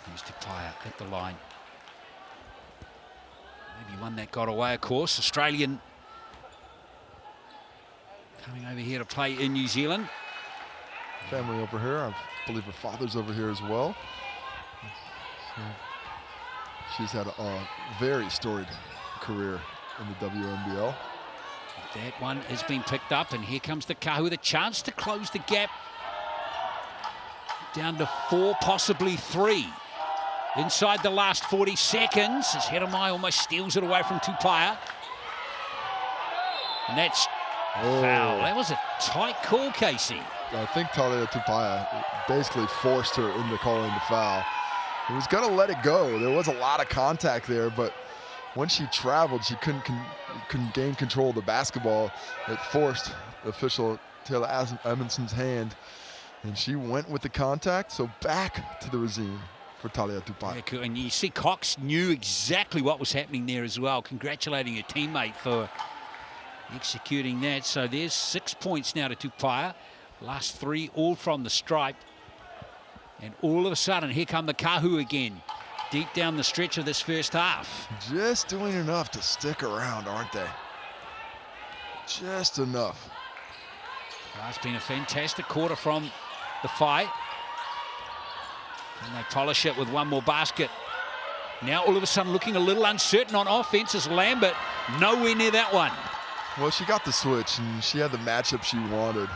Here's Tupaia at the line. Maybe one that got away, of course. Australian coming over here to play in New Zealand. Family over here. I believe her father's over here as well. So she's had a very storied career in the WNBL. That one has been picked up, and here comes the Kahu with a chance to close the gap down to 4, possibly 3. Inside the last 40 seconds, as Hedamai almost steals it away from Tupaia. And that's foul. That was a tight call, Casey. I think Talia Tupaia basically forced her into calling the foul. He was going to let it go. There was a lot of contact there, but when she traveled, she couldn't gain control of the basketball. It forced official Taylor Edmondson's hand, and she went with the contact, so back to the Resine for Talia Tupaia. Yeah, and you see Cox knew exactly what was happening there as well, congratulating her teammate for executing that. So there's 6 points now to Tauihi. Last 3 all from the stripe. And all of a sudden, here come the Kahu again, deep down the stretch of this first half. Just doing enough to stick around, aren't they? Just enough. Well, it's been a fantastic quarter from the Whai. And they polish it with one more basket. Now all of a sudden looking a little uncertain on offense is Lambert. Nowhere near that one. Well, she got the switch and she had the matchup she wanted.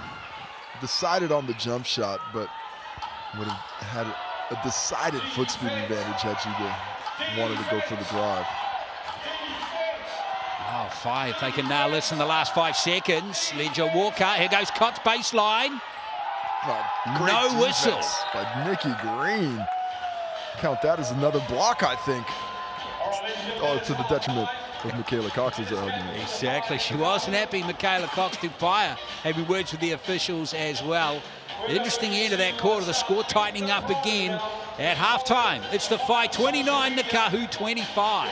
Decided on the jump shot, but would have had a decided foot speed advantage had she wanted to go for the drive. Oh, Whai, if they can nail this in the last 5 seconds. Ledger Walker, here goes Cott's baseline. Oh, no whistle by Nikki Green. Count that as another block, I think. Oh, to the detriment of Michaela Cox's argument. Exactly, she wasn't happy. Michaela Cox Tauihi having words with the officials as well. The interesting end of that quarter, the score tightening up again at halftime. It's the Whai 29, the Kahu 25.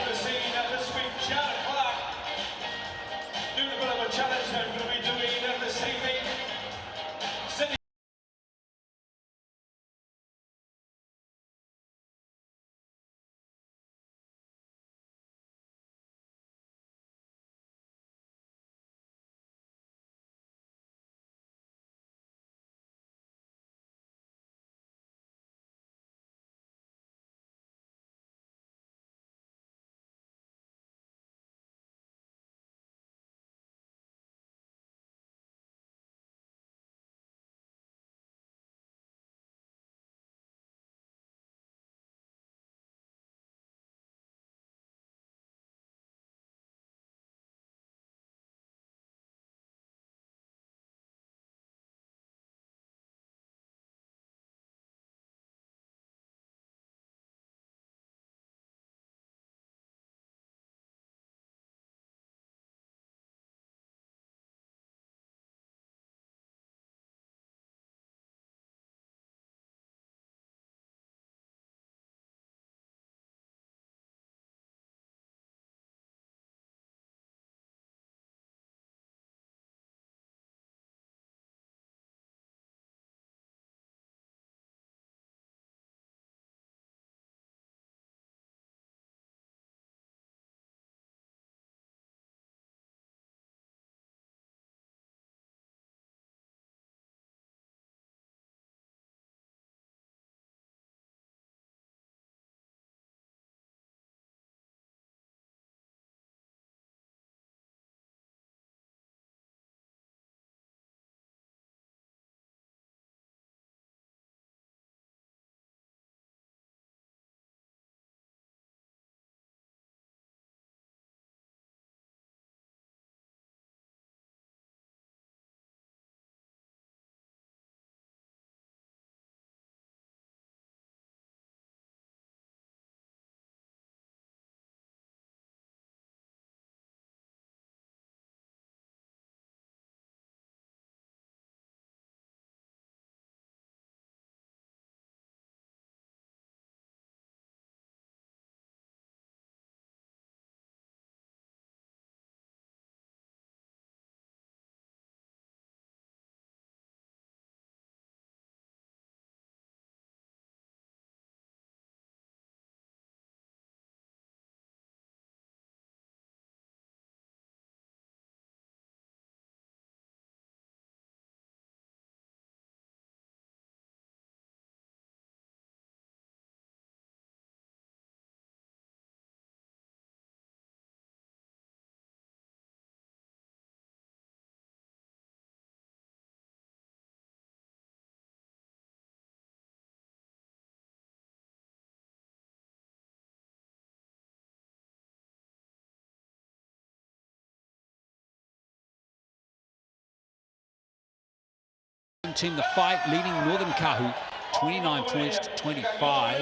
Team the Whai leading Northern Kahu 29 points to 25,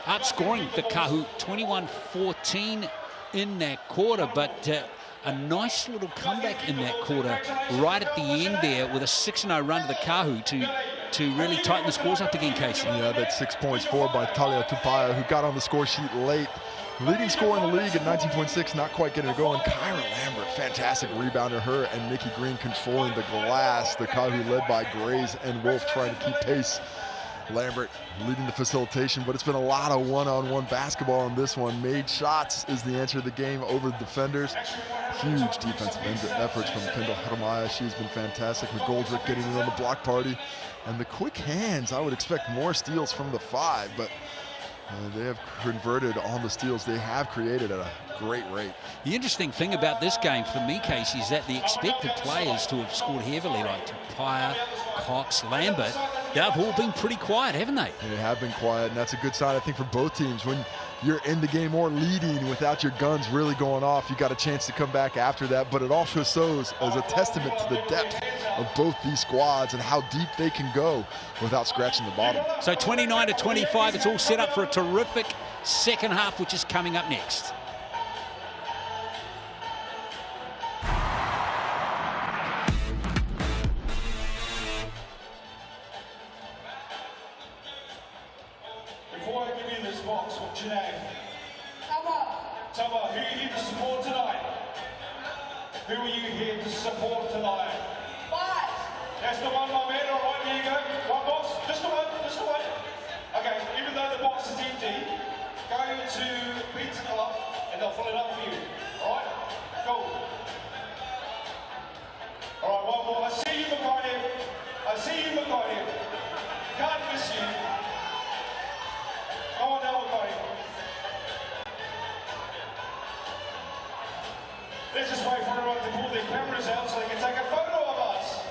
outscoring the Kahu 21-14 in that quarter, but a nice little comeback in that quarter right at the end there with a 6-0 run to the Kahu to really tighten the scores up again, Casey. Yeah, that 6 points forward by Talia Tauihi, who got on the score sheet late. Leading scorer in the league at 19.6, not quite getting it going. Kyra Lambert, fantastic rebounder. Her and Nikki Green controlling the glass. The Kahu led by Grays and Wolf trying to keep pace. Lambert leading the facilitation, but it's been a lot of one-on-one basketball on this one. Made shots is the answer to the game over the defenders. Huge defensive efforts from Kendall Hermaya. She's been fantastic. McGoldrick getting in on the block party. And the quick hands, I would expect more steals from the 5, but they have converted on the steals they have created at a great rate. The interesting thing about this game for me, Casey, is that the expected players to have scored heavily, like Tapia, Cox, Lambert, they've all been pretty quiet, haven't they? They have been quiet, and that's a good sign, I think, for both teams. When you're in the game or leading without your guns really going off, you got a chance to come back after that. But it also shows as a testament to the depth of both these squads and how deep they can go without scratching the bottom. So 29-25, it's all set up for a terrific second half, which is coming up next. Before I give you this box, what's your name? Tama, who are you here to support tonight? Who are you here to support tonight? That's the one, my man. All right, here you go. One box. Just the one. Just the one. Okay, even though the box is empty, go to Pizza Club and they'll fill it up for you. All right? Go. All right, one more. I see you, Makani. I see you, Makani. Can't miss you. Come on now, Makani. Let's just wait for everyone to pull their cameras out so they can take a photo of us.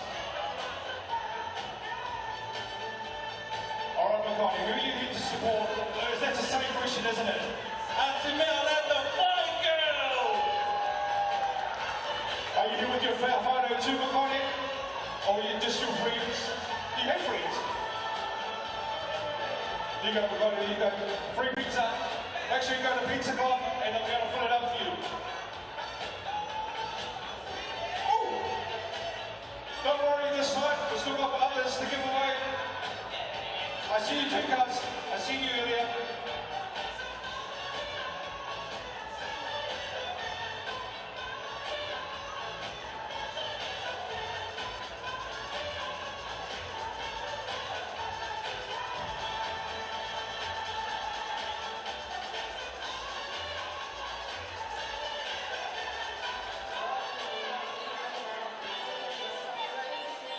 All right, Makani, who are you here to support? That's the same question, isn't it? Aotearoa, my girl! Are you here with your photo too, Makani? Or are you just your friends? Do you have friends? You go, Makani, you go. Free pizza. Make sure you go to Pizza Club and they're going to fill it up for you. Don't worry this time, we've still got others to give away. I see you too, cuz. I see you earlier.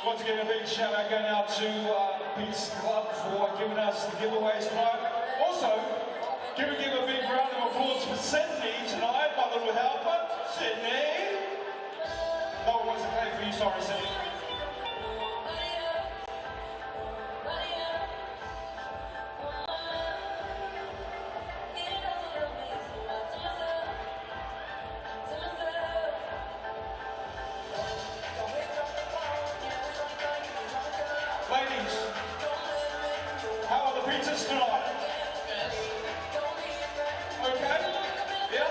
Once again, a big shout out going out to Pizza Club for giving us the giveaways tonight. Also, give a big round of applause for Sydney tonight, my little helper. Sydney! No, it wasn't playing for you, sorry, Sydney. Ladies, how are the pizzas tonight? Okay? Yeah?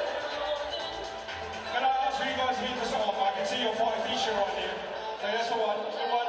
Can I ask you guys here for some? I can see your Whai t-shirt right there. So that's the one. Good one.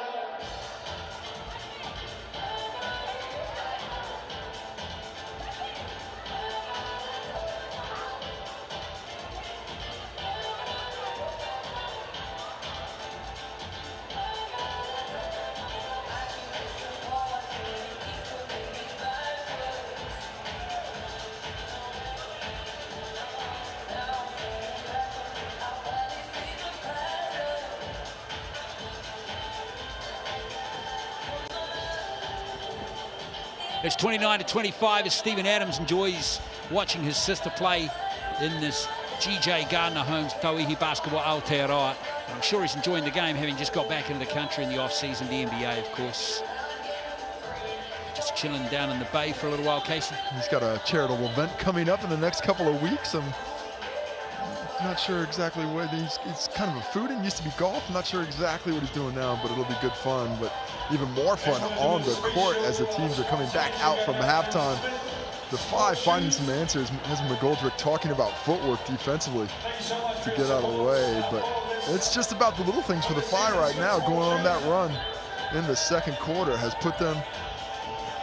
It's 29-25 as Stephen Adams enjoys watching his sister play in this GJ Gardner Homes Tauihi basketball Aotearoa. I'm sure he's enjoying the game, having just got back into the country in the off-season, the NBA, of course. Just chilling down in the bay for a little while, Casey. He's got a charitable event coming up in the next couple of weeks. I'm not sure exactly what it's kind of a food and used to be golf. I'm not sure exactly what he's doing now, but it'll be good fun. But even more fun on the court as the teams are coming back out from halftime. The 5 finding some answers. As McGoldrick talking about footwork defensively to get out of the way. But it's just about the little things for the 5 right now. Going on that run in the second quarter has put them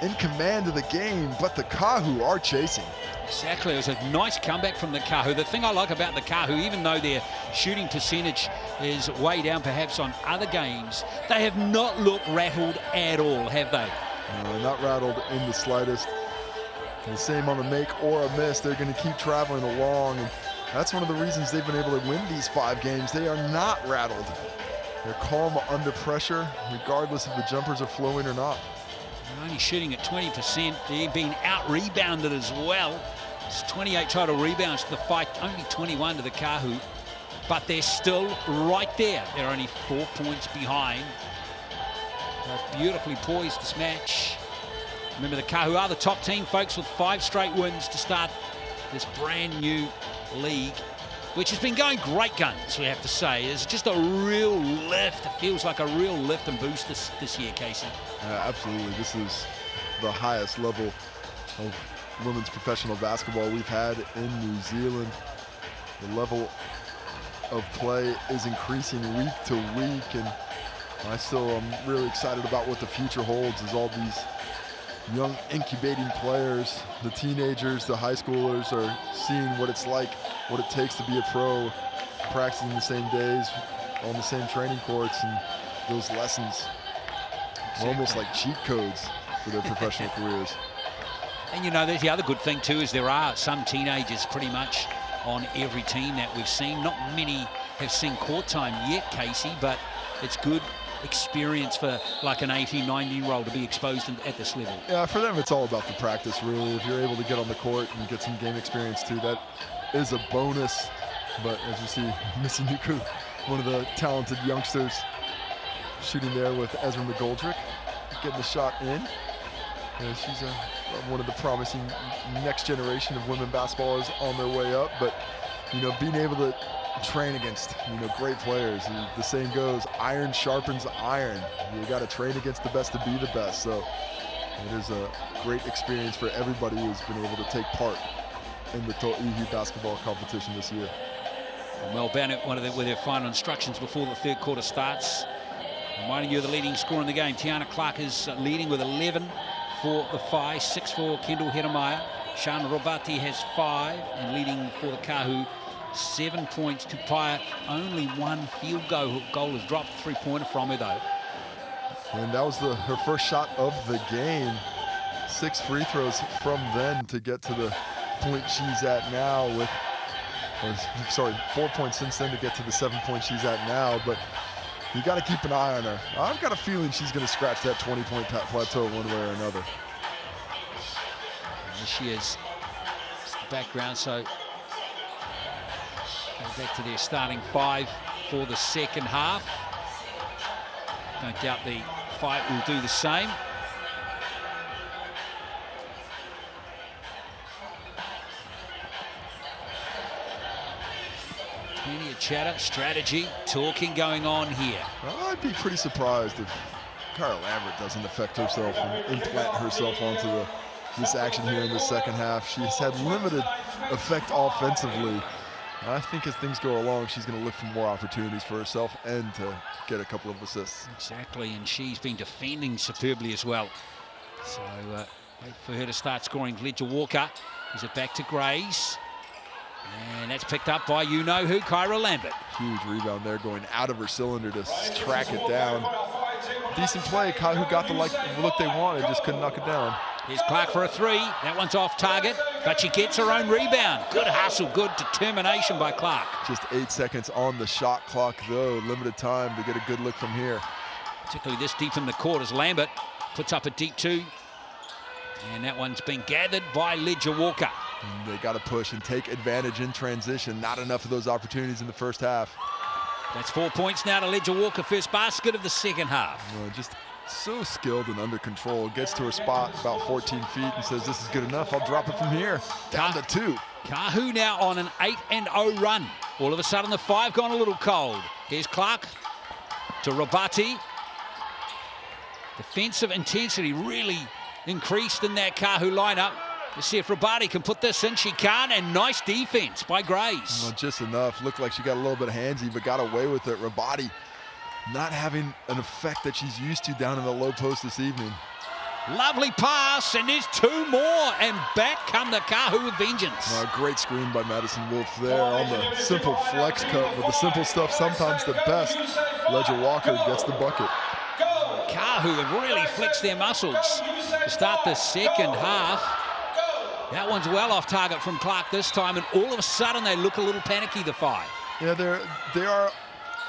in command of the game, but the Kahu are chasing. Exactly, it was a nice comeback from the Kahu. The thing I like about the Kahu, even though their shooting percentage is way down perhaps on other games, they have not looked rattled at all, have they? No, not rattled in the slightest. And the same on the make or a miss. They're going to keep traveling along. And that's one of the reasons they've been able to win these 5 games. They are not rattled. They're calm under pressure, regardless if the jumpers are flowing or not. They're only shooting at 20%. They're being out-rebounded as well. It's 28 total rebounds to the fight, only 21 to the Kahu. But they're still right there. They're only 4 points behind. They're beautifully poised this match. Remember, the Kahu are the top team, folks, with 5 straight wins to start this brand new league, which has been going great guns, we have to say. It's just a real lift. It feels like a real lift and boost this year, Casey. Absolutely. This is the highest level of women's professional basketball we've had in New Zealand. The level of play is increasing week to week, and I still am really excited about what the future holds as all these young incubating players, the teenagers, the high schoolers are seeing what it's like, what it takes to be a pro, practicing the same days on the same training courts, and those lessons are almost like cheat codes for their professional careers. And you know, there's the other good thing too, is there are some teenagers pretty much on every team that we've seen. Not many have seen court time yet, Casey, but it's good experience for like an 18, 19-year-old to be exposed at this level. Yeah, for them it's all about the practice, really. If you're able to get on the court and get some game experience too, that is a bonus. But as you see, Missy Nuku, one of the talented youngsters, shooting there with Ezra McGoldrick, getting the shot in. And she's one of the promising next generation of women basketballers on their way up. But, you know, being able to train against, you know, great players. And the saying goes, iron sharpens iron. You got to train against the best to be the best. So it is a great experience for everybody who's been able to take part in the Tauihi basketball competition this year. Well, Bennett, with their final instructions before the third quarter starts. Reminding you of the leading scorer in the game. Tiana Clark is leading with 11 for the Whai, 6 for Kendall Hedemeier. Shana Robati has 5 and leading for the Kahu. 7 points to Paya. Only 1 field goal is dropped, 3-pointer from her though. And that was her first shot of the game. 6 free throws from then to get to the point she's at now with, 4 points since then to get to the 7 points she's at now. But you got to keep an eye on her. I've got a feeling she's going to scratch that 20-point plateau one way or another. There she is. It's the background, so go back to their starting 5 for the second half. Don't doubt the fight will do the same. Plenty of chatter, strategy, talking going on here. Well, I'd be pretty surprised if Cara Lambert doesn't affect herself and implant herself onto this action here in the second half. She's had limited effect offensively. I think as things go along, she's going to look for more opportunities for herself and to get a couple of assists. Exactly, and she's been defending superbly as well. So wait for her to start scoring. Ledger Walker. Is it back to Grays? And that's picked up by you-know-who, Kyra Lambert. Huge rebound there, going out of her cylinder to track it down. Decent play. Kahu got the look they wanted, just couldn't knock it down. Here's Clark for a 3. That one's off target, but she gets her own rebound. Good hustle, good determination by Clark. Just 8 seconds on the shot clock, though. Limited time to get a good look from here. Particularly this deep in the court as Lambert puts up a deep 2. And that one's been gathered by Ledger Walker. And they got to push and take advantage in transition. Not enough of those opportunities in the first half. That's 4 points now to Ledger Walker, first basket of the second half. Well, just so skilled and under control. Gets to her spot about 14 feet and says, this is good enough. I'll drop it from here. Down to 2. Kahu now on an 8-0 run. All of a sudden the 5 gone a little cold. Here's Clark to Robati. Defensive intensity really increased in that Kahu lineup. Let's see if Robati can put this in. She can, and nice defense by Grays. Well, just enough. Looked like she got a little bit handsy, but got away with it. Robati not having an effect that she's used to down in the low post this evening. Lovely pass, and there's two more, and back come the Kahu with vengeance. Great screen by Madison Wolf there on the simple flex cut. With the simple stuff, sometimes the best. Ledger Walker gets the bucket. Kahu have really flexed their muscles to start the second half. That one's well off target from Clark this time, and all of a sudden they look a little panicky, the Whai. Yeah, they are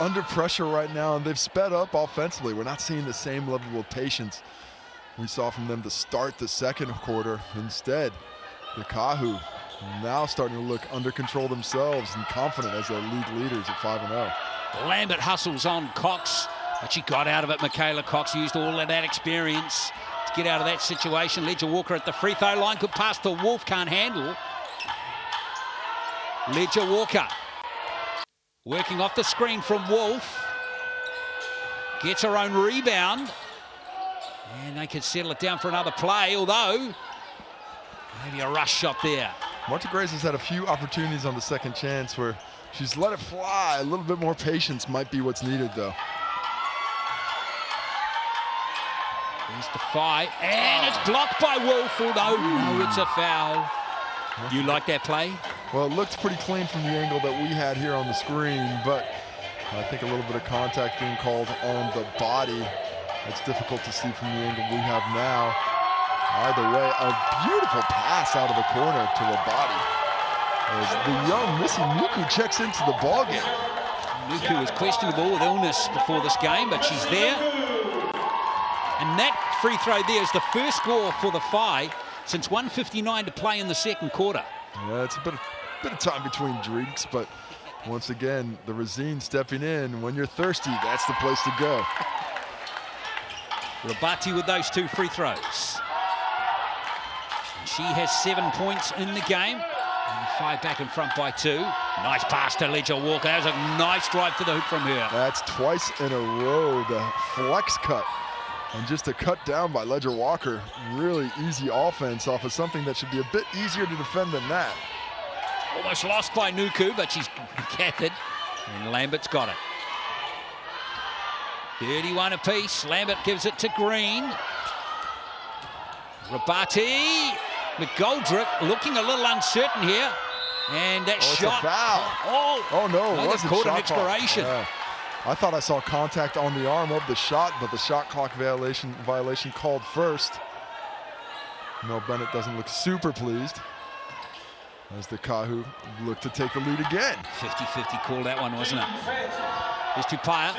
under pressure right now, and they've sped up offensively. We're not seeing the same level of patience we saw from them to start the second quarter. Instead, the Kahu now starting to look under control themselves and confident as their league leaders at 5-0. Lambert hustles on Cox, but she got out of it. Michaela Cox used all of that experience to get out of that situation. Ledger Walker at the free throw line, could pass to Wolf, can't handle. Ledger Walker working off the screen from Wolf. Gets her own rebound. And they could settle it down for another play, although maybe a rush shot there. Marta Grace has had a few opportunities on the second chance where she's let it fly. A little bit more patience might be what's needed, though. There's the Whai, and it's blocked by Wolf, although no, it's a foul. You like that play? Well, it looked pretty clean from the angle that we had here on the screen, but I think a little bit of contact being called on the body. It's difficult to see from the angle we have now. Either way, a beautiful pass out of the corner to the body. As the young Missy Nuku checks into the ballgame. Nuku was questionable with illness before this game, but she's there. And that free throw there is the first score for the Whai since 1:59 to play in the second quarter. Yeah, it's a bit of time between drinks, but once again, the Razine stepping in. When you're thirsty, that's the place to go. Rabati with those two free throws. She has 7 points in the game. And the Whai back in front by 2. Nice pass to Ledger Walker. That was a nice drive to the hoop from her. That's twice in a row, the flex cut. And just a cut down by Ledger Walker. Really easy offense off of something that should be a bit easier to defend than that. Almost lost by Nuku, but she's gathered. And Lambert's got it. 31 apiece. Lambert gives it to Green. Rabati. McGoldrick looking a little uncertain here. And that shot. It's a foul. Oh no, it wasn't caught an shot expiration. Yeah. I thought I saw contact on the arm of the shot, but the shot clock violation called first. Mel Bennett doesn't look super pleased as the Kahu look to take the lead again. 50-50 call that one, wasn't it? Here's Tupaya.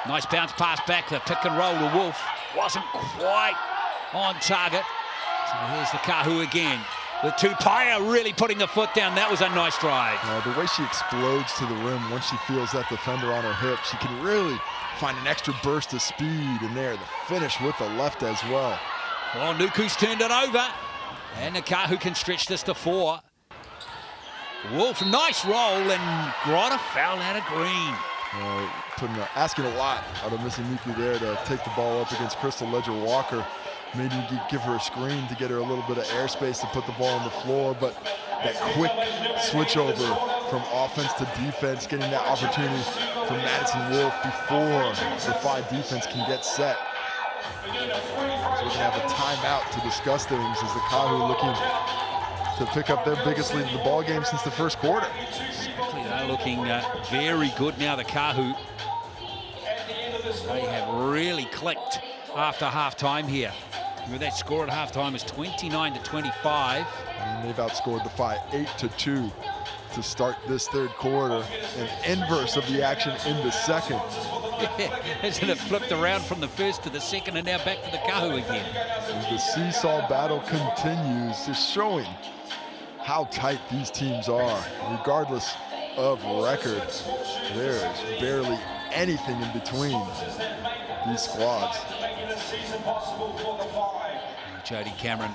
Nice bounce pass back, the pick and roll to Wolf. Wasn't quite on target. So here's the Kahu again. With Tupaya really putting the foot down. That was a nice drive. The way she explodes to the rim once she feels that defender on her hip, she can really find an extra burst of speed in there. The finish with the left as well. Well, Nuku's turned it over. And the Kahu can stretch this to 4. Wolf, nice roll, and Grotta foul out of Green. Asking a lot out of Missy Nuku there to take the ball up against Crystal Ledger Walker. Maybe give her a screen to get her a little bit of airspace to put the ball on the floor, but that quick switch over from offense to defense, getting that opportunity for Madison Wolf before the Whai defense can get set. So we're going to have a timeout to discuss things as the Kahu looking to pick up their biggest lead in the ball game since the first quarter. Exactly, they're looking very good now, the Kahu. They have really clicked after halftime here. With that score at halftime is 29-25. And they've outscored the Whai 8-2 to start this third quarter. An inverse of the action in the second. Isn't it flipped around from the first to the second and now back to the Kahu again? And the seesaw battle continues, just showing how tight these teams are. Regardless of record, there is barely anything in between these squads. Jody Cameron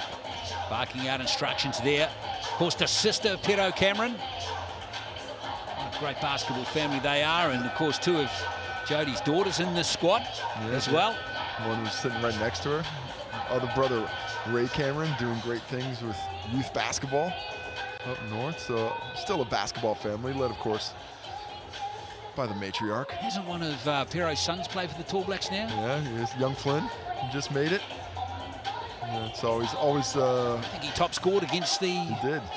barking out instructions there. Of course, the sister of Pero Cameron. What a great basketball family they are. And of course, 2 of Jody's daughters in this squad as well. One who's sitting right next to her. Other brother, Ray Cameron, doing great things with youth basketball up north. So still a basketball family, led, of course, by the matriarch. Hasn't one of Pero's sons played for the Tall Blacks now? Yeah, here's young Flynn. He just made it. Yeah, it's always. I think he top scored against the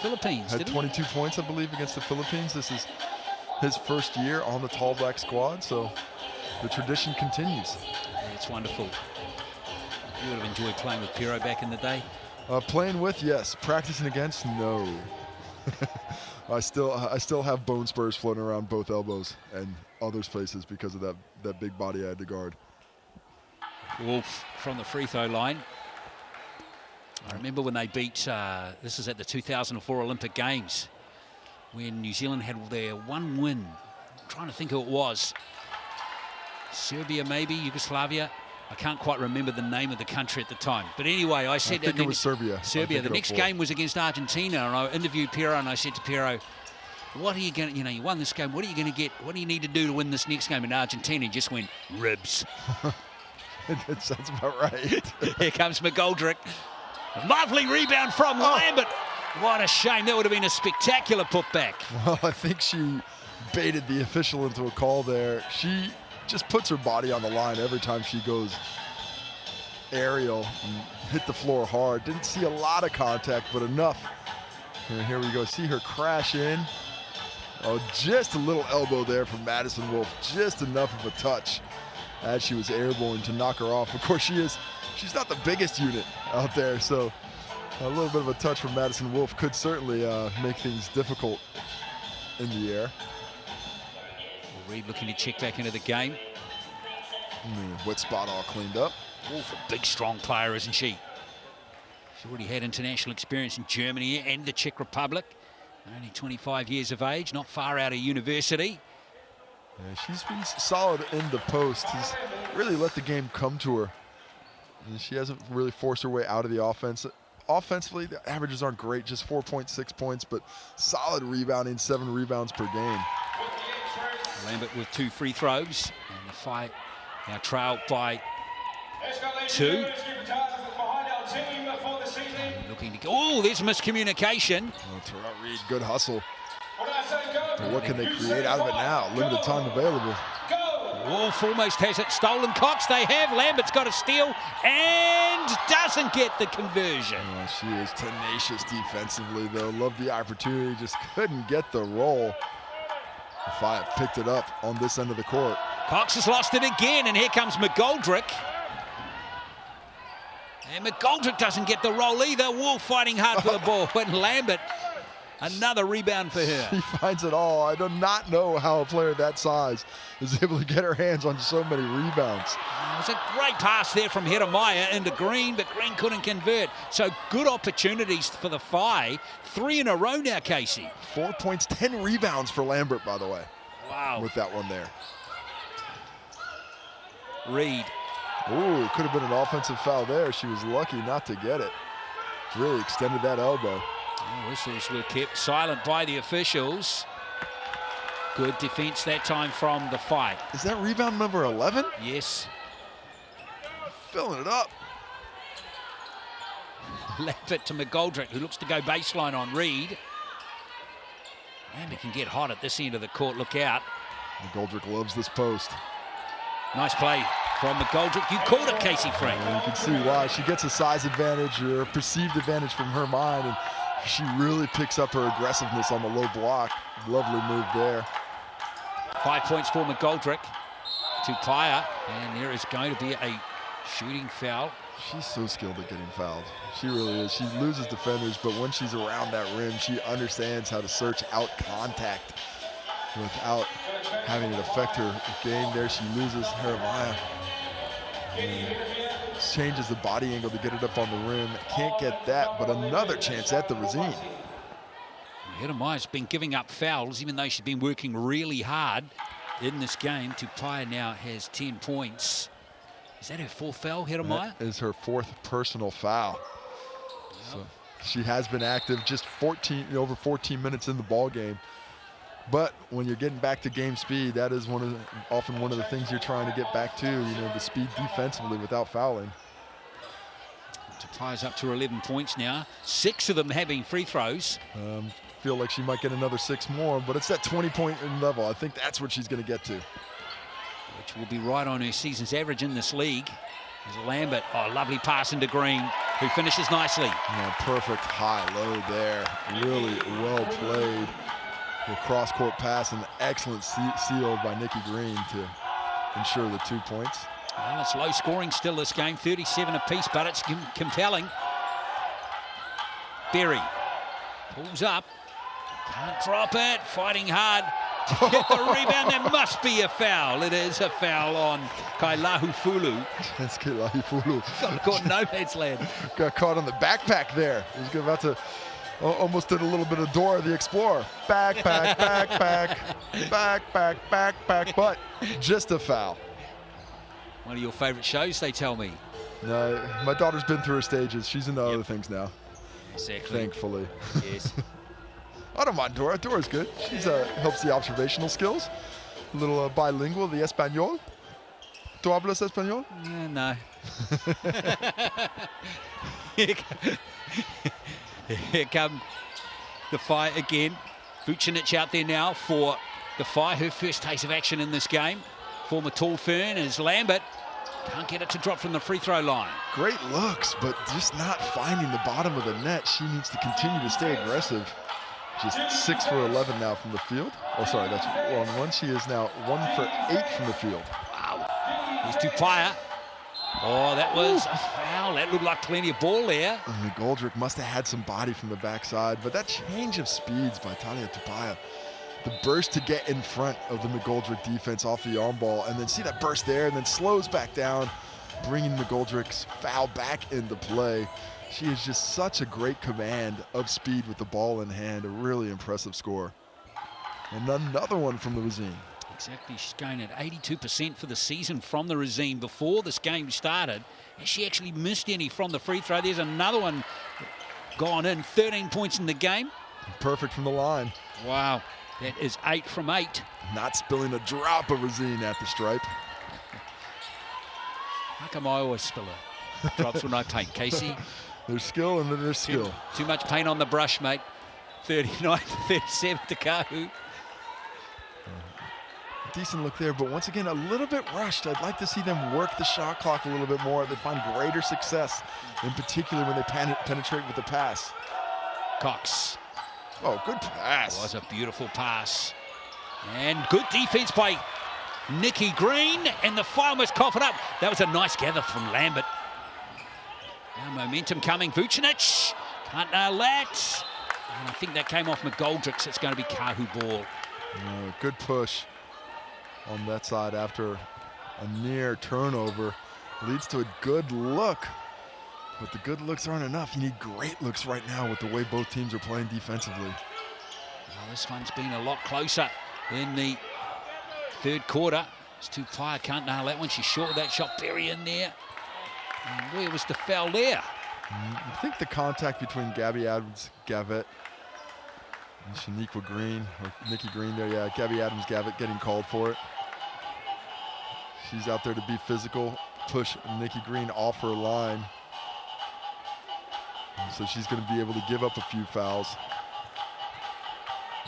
Philippines. Had 22 points, I believe, against the Philippines. This is his first year on the Tall Black squad, so the tradition continues. Yeah, it's wonderful. You would have enjoyed playing with Pero back in the day. Playing with, yes. Practicing against, no. I still have bone spurs floating around both elbows and others places because of that big body I had to guard. Wolf from the free throw line. I remember when they beat, this is at the 2004 Olympic Games, when New Zealand had their one win. I'm trying to think who it was. Serbia, maybe, Yugoslavia. I can't quite remember the name of the country at the time. But anyway, I said... I think it was Serbia. Serbia. The next game was against Argentina, and I interviewed Pero, and I said to Pero, what are you going to... You know, you won this game. What are you going to get? What do you need to do to win this next game? In Argentina, he just went, ribs. That sounds about right. Here comes McGoldrick. Lovely rebound from Lambert. What a shame. That would have been a spectacular putback. Well, I think she baited the official into a call there. She just puts her body on the line every time she goes aerial and hit the floor hard. Didn't see a lot of contact, but enough. And here we go. See her crash in. Oh, just a little elbow there from Madison Wolf. Just enough of a touch as she was airborne to knock her off. Of course, she's not the biggest unit out there, so a little bit of a touch from Madison Wolf could certainly make things difficult in the air. Reed looking to check back into the game. Wet spot all cleaned up. Wolf, a big, strong player, isn't she? She's already had international experience in Germany and the Czech Republic. Only 25 years of age, not far out of university. Yeah, she's been solid in the post. Has really let the game come to her. And she hasn't really forced her way out of the offense. Offensively, the averages aren't great, just 4.6 points, but solid rebounding, 7 rebounds per game. Lambert with 2 free throws, and the fight now trailed by 2. Looking to go. Oh, there's miscommunication. Oh, Terrell Reed, good hustle. But what can they create out of it now? Limited time available. Wolf almost has it stolen. Cox, they have. Lambert's got a steal and doesn't get the conversion. Oh, she is tenacious defensively, though. Loved the opportunity, just couldn't get the roll. Five picked it up on this end of the court. Cox has lost it again, and here comes McGoldrick. And McGoldrick doesn't get the roll either. Wolf fighting hard for the ball. And Lambert, another rebound for her. She finds it all. I do not know how a player that size is able to get her hands on so many rebounds. It was a great pass there from Hedemeier into Green, but Green couldn't convert. So good opportunities for the Whai. 3 in a row now, Casey. 4 points, 10 rebounds for Lambert, by the way. Wow. With that one there. Reed. Ooh, could have been an offensive foul there. She was lucky not to get it. Really extended that elbow. Oh, whistles were kept silent by the officials. Good defense that time from the Whai. Is that rebound number 11? Yes. Filling it up. Lambert to McGoldrick, who looks to go baseline on Reed. Lambert can get hot at this end of the court. Look out. McGoldrick loves this post. Nice play from McGoldrick. You called it, Casey Frank. And you can see why. She gets a size advantage or a perceived advantage from her mind, and she really picks up her aggressiveness on the low block. Lovely move there. 5 points for McGoldrick to Paya, and there is going to be a shooting foul. She's so skilled at getting fouled. She really is. She loses defenders, but when she's around that rim, she understands how to search out contact without having it affect her game there. She loses Hedemeier. Changes the body angle to get it up on the rim. Can't get that, but another chance at the Razine. Hedemeier's been giving up fouls, even though she's been working really hard in this game. Tupaya now has 10 points. Is that her 4th foul, Hedemeier? That is her 4th personal foul. Yep. So she has been active, just over 14 minutes in the ball game. But when you're getting back to game speed, that is often one of the things you're trying to get back to, the speed defensively without fouling. Tupaya's up to 11 points now. 6 of them having free throws. feel like she might get another 6 more, but it's that 20-point level. I think that's what she's going to get to. Which will be right on her season's average in this league. There's Lambert. Oh, lovely pass into Green, who finishes nicely. Yeah, perfect high-low there. Really well played. The cross-court pass and excellent seal by Nikki Green to ensure the 2 points. Well, it's low scoring still this game, 37 apiece, but it's compelling. Berry pulls up, can't drop it, fighting hard to get the rebound. There must be a foul. It is a foul on Kahu Fulu. That's Kahu Fulu. Got caught no man's land. Got caught on the backpack there. He was about to, almost did a little bit of Dora the Explorer. Backpack, backpack, backpack, backpack, but just a foul. One of your favorite shows, they tell me. No, my daughter's been through her stages. She's into other things now. Exactly. Thankfully. Yes. I don't mind Dora. Dora's good. She's helps the observational skills. A little bilingual, the Espanol. ¿Tú hablas español? No. Here come the Whai again. Vucinic out there now for the Whai, her first taste of action in this game. Former tall fern is Lambert. Can't get it to drop from the free throw line. Great looks, but just not finding the bottom of the net. She needs to continue to stay aggressive. Just 6 for 11 now from the field. Oh, sorry, that's wrong one. She is now 1 for 8 from the field. Wow. Here's Tauihi. Oh, that was a foul. That looked like plenty of ball there. And McGoldrick must have had some body from the backside, but that change of speeds by Tauihi, the burst to get in front of the McGoldrick defense off the arm ball, and then see that burst there, and then slows back down, bringing McGoldrick's foul back into play. She is just such a great command of speed with the ball in hand. A really impressive score. And another one from the Rosine. Exactly, she's going at 82% for the season from the Rosine before this game started. Has she actually missed any from the free throw? There's another one gone in, 13 points in the game. Perfect from the line. Wow, that is 8 from 8. Not spilling a drop of Rosine at the stripe. How come I always spill it? Drops when I paint, Casey. There's skill and there's skill. Too much paint on the brush, mate. 39 to 37 to Kahu. Decent look there, but once again, a little bit rushed. I'd like to see them work the shot clock a little bit more. They find greater success, in particular when they penetrate with the pass. Cox. Oh, good pass. It was a beautiful pass. And good defense by Nikki Green, and the Whai almost cough it up. That was a nice gather from Lambert. Now momentum coming. Vucinic can't nail that. And I think that came off McGoldrick, so it's going to be Kahu ball. Good push on that side after a near turnover. Leads to a good look. But the good looks aren't enough. You need great looks right now with the way both teams are playing defensively. Well, this one's been a lot closer in the third quarter. It's Tauihi can't nail that one. She's short of that shot. Berry in there. And where was the foul there? I think the contact between Gabby Adams, Gavette, and Shaniqua Green, or Nikki Green there. Yeah, Gabby Adams, Gavette getting called for it. She's out there to be physical, push Nikki Green off her line. So she's going to be able to give up a few fouls.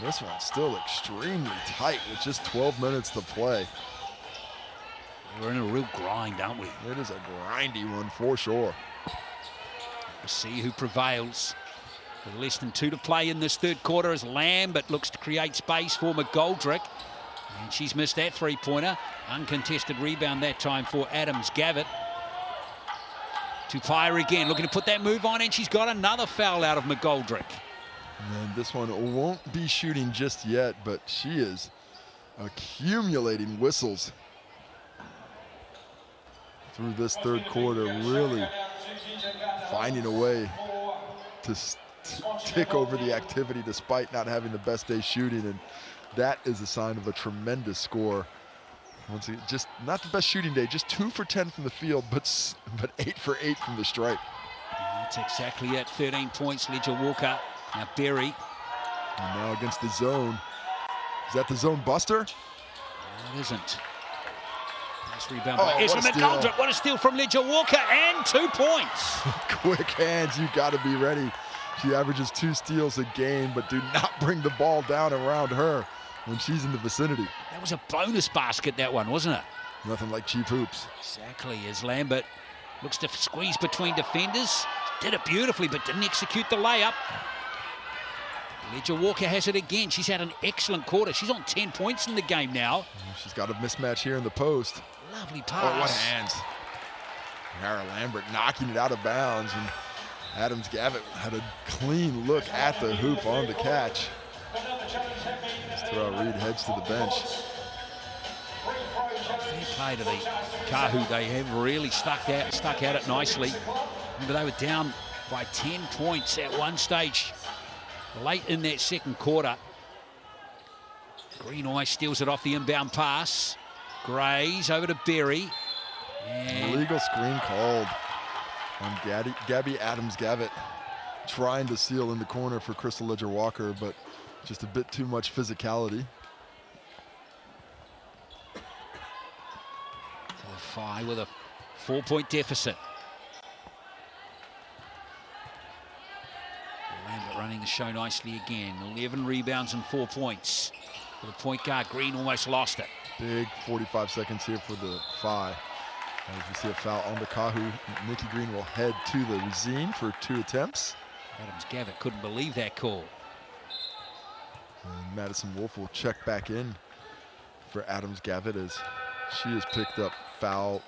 This one's still extremely tight with just 12 minutes to play. We're in a real grind, aren't we? It is a grindy one for sure. We'll see who prevails. With less than 2 to play in this third quarter as Lambert looks to create space for McGoldrick. And she's missed that three-pointer. Uncontested rebound that time for Adams Gavett. Tauihi again, looking to put that move on, and she's got another foul out of McGoldrick. And this one won't be shooting just yet, but she is accumulating whistles through this third quarter, really finding a way to tick over the activity despite not having the best day shooting, and that is a sign of a tremendous score. Once again, just not the best shooting day, just 2 for 10 from the field, but 8 for 8 from the stripe. That's exactly it. 13 points, Ledger Walker. Now Berry. And now against the zone. Is that the zone buster? No, it isn't. Nice rebound by Ezra McGoldrick. What a steal from Ledger Walker, and 2 points. Quick hands, you got to be ready She averages 2 steals a game, but do not bring the ball down around her when she's in the vicinity. That was a bonus basket, that one, wasn't it? Nothing like cheap hoops. Exactly, as Lambert looks to squeeze between defenders. Did it beautifully, but didn't execute the layup. Ledger Walker has it again. She's had an excellent quarter. She's on 10 points in the game now. She's got a mismatch here in the post. Lovely pass. Oh, what hands. Tara Lambert knocking it out of bounds, and Adams Gavitt had a clean look at the hoop on the catch. Let's throw Reed heads to the bench. Fair play to the Kahu. They have really stuck at it nicely. Remember, they were down by 10 points at one stage late in that second quarter. Green always steals it off the inbound pass. Grays over to Berry. And illegal screen called on Gabby Adams-Gavitt, trying to seal in the corner for Crystal Ledger Walker, but just a bit too much physicality. So Whai with a 4-point deficit. Lambert running the show nicely again. 11 rebounds and 4 points. For the point guard, Green almost lost it. Big 45 seconds here for the Whai. As we see a foul on the Kahu, Nikki Green will head to the Razine for 2 attempts. Adams-Gavitt couldn't believe that call. And Madison Wolf will check back in for Adams-Gavitt as she has picked up foul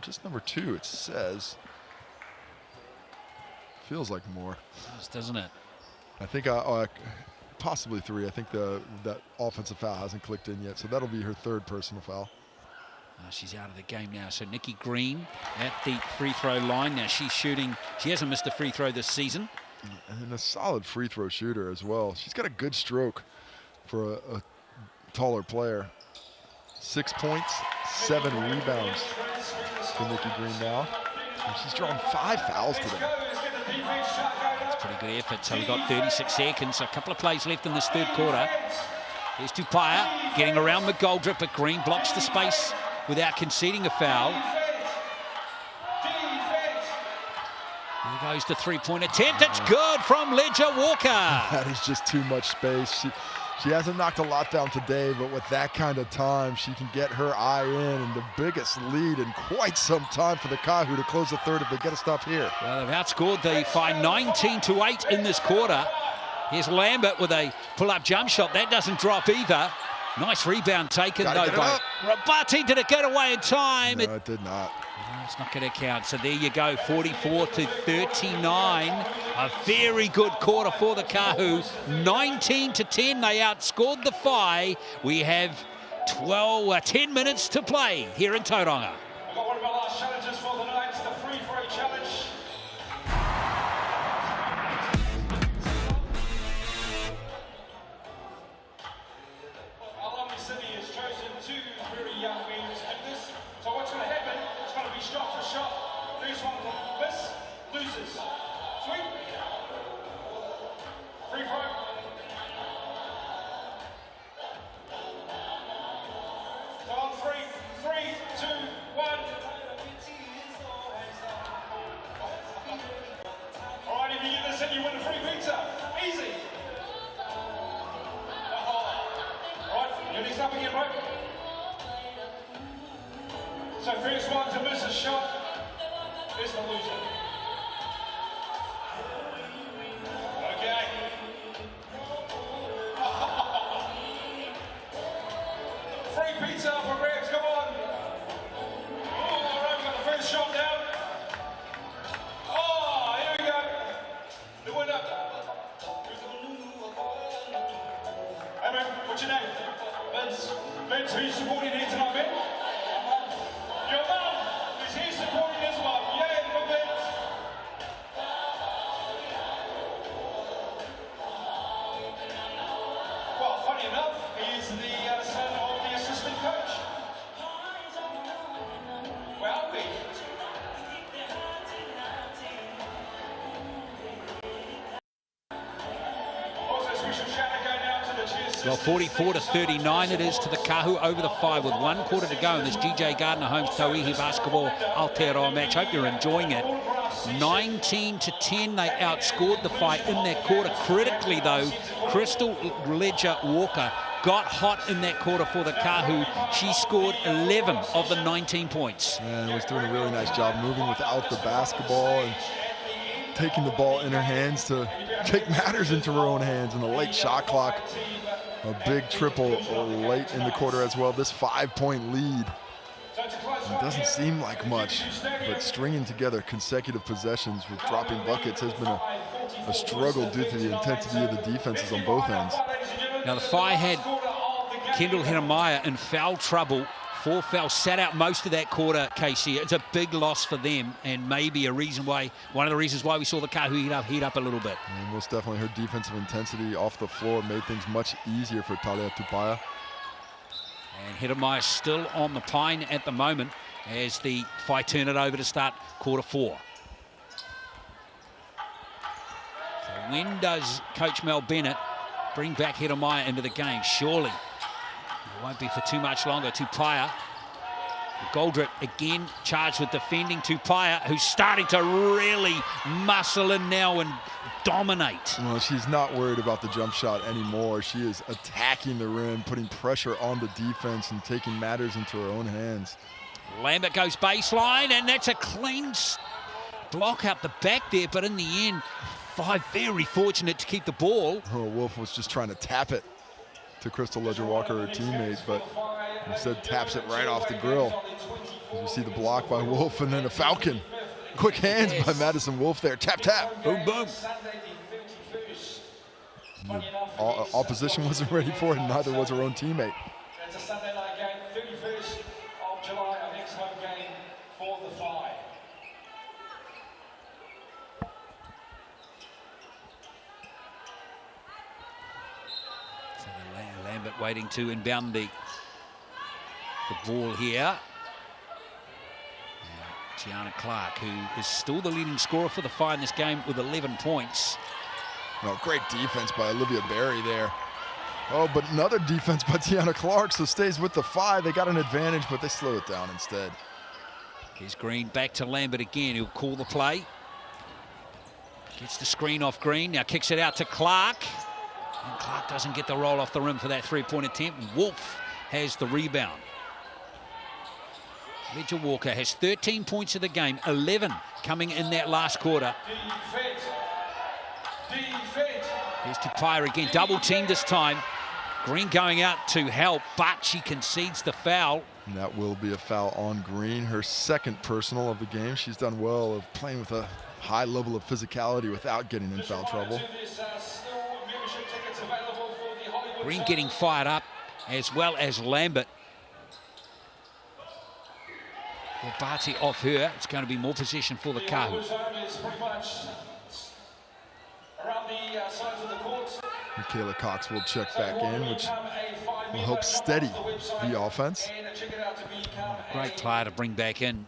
just number 2, it says. Feels like more. It does, doesn't it? I think possibly 3. I think that offensive foul hasn't clicked in yet, so that'll be her 3rd personal foul. She's out of the game now. So Nikki Green at the free throw line. Now she's shooting. She hasn't missed a free throw this season. And a solid free throw shooter as well. She's got a good stroke for a taller player. 6 points, 7 rebounds for Nikki Green now. And she's drawn 5 fouls today. That's pretty good effort. So we've got 36 seconds, a couple of plays left in this 3rd quarter. Here's Tupaya getting around McGoldrick, but Green blocks the space without conceding a foul. Here goes the 3-point attempt. It's good from Ledger Walker. That is just too much space. She hasn't knocked a lot down today, but with that kind of time, she can get her eye in, and the biggest lead in quite some time for the Kahu to close the 3rd if they get a stop here. Well, they've outscored the Whai 19-8 in this quarter. Here's Lambert with a pull-up jump shot. That doesn't drop either. Nice rebound taken, though, by Rabati. Did it get away in time? No, it did not. No, it's not going to count. So there you go, 44-39. A very good quarter for the Kahu. 19-10, they outscored the Whai. We have 10 minutes to play here in Tauranga. We've got one of our last challenges for the night, the free throw challenge. Our lovely city has chosen 2 very young men to do this. So what's going to happen? It's going to be shot for shot. First one to miss loses. Sweet. Free throw. So on 3, 2, 1. All right, if you get this in, you win a free pizza. Easy. All right, you're next up again, bro. So first one to miss a shot is the loser. Okay. Free pizza for grabs, come on. All right, we got the first shot down. Oh, here we go. The winner. Hey man, what's your name? Vince. Vince, who's supporting here tonight, man? Your mum is here supporting his mum. Yay for Vince. Well, funny enough, he is the son of the assistant coach. Well, Well, 44-39 it is to the Kahu over the 5 with 1 quarter to go in this GJ Gardner Holmes Tauihi basketball Aotearoa match. Hope you're enjoying it. 19-10, they outscored the fight in that quarter. Critically, though, Crystal Ledger Walker got hot in that quarter for the Kahu. She scored 11 of the 19 points. And was doing a really nice job moving without the basketball and taking the ball in her hands to take matters into her own hands in the late shot clock. A big triple late in the quarter as well. This 5-point lead. It doesn't seem like much, but stringing together consecutive possessions with dropping buckets has been a struggle due to the intensity of the defenses on both ends. Now the Whai had Kendall Hennemeier in foul trouble. 4 fouls, sat out most of that quarter, Casey. It's a big loss for them, and maybe a reason why, one of the reasons why we saw the Kahu heat up a little bit. And most definitely her defensive intensity off the floor made things much easier for Talia Tupaia. And Hennemeier still on the pine at the moment as the Whai turn it over to start quarter 4. So when does Coach Mel Bennett bring back Hennemeier into the game? Surely it won't be for too much longer. Tupaia, Goldrick again charged with defending. Tupaia, who's starting to really muscle in now and dominate. Well, she's not worried about the jump shot anymore. She is attacking the rim, putting pressure on the defense and taking matters into her own hands. Lambert goes baseline, and that's a clean block out the back there, but in the end, Whai very fortunate to keep the ball. Oh, Wolf was just trying to tap it to Crystal Ledger-Walker, her teammate, but instead taps it right off the grill. You see the block by Wolf, and then a Falcon. Quick hands by Madison Wolf there. Tap, tap. Boom, boom. Opposition wasn't ready for it, and neither was her own teammate. It's a Sunday night game, 31st of July, our next home game for the Whai. So Lambert waiting to inbound the ball here. Tiana Clark, who is still the leading scorer for the Whai in this game with 11 points. Oh, great defense by Olivia Berry there. Oh, but another defense by Tiana Clark, so stays with the Whai. They got an advantage, but they slow it down instead. Here's Green back to Lambert again. He'll call the play. Gets the screen off Green. Now kicks it out to Clark. And Clark doesn't get the roll off the rim for that 3-point attempt. Wolf has the rebound. Ledger Walker has 13 points of the game, 11 coming in that last quarter. Here's Tupaia again, double team this time. Green going out to help, but she concedes the foul. And that will be a foul on Green, her second personal of the game. She's done well of playing with a high level of physicality without getting in foul trouble. Green getting fired up, as well as Lambert. Well, Barty off her. It's going to be more possession for the Kahu. Michaela Cox will check back in, which will help steady the offense. Great player to bring back in.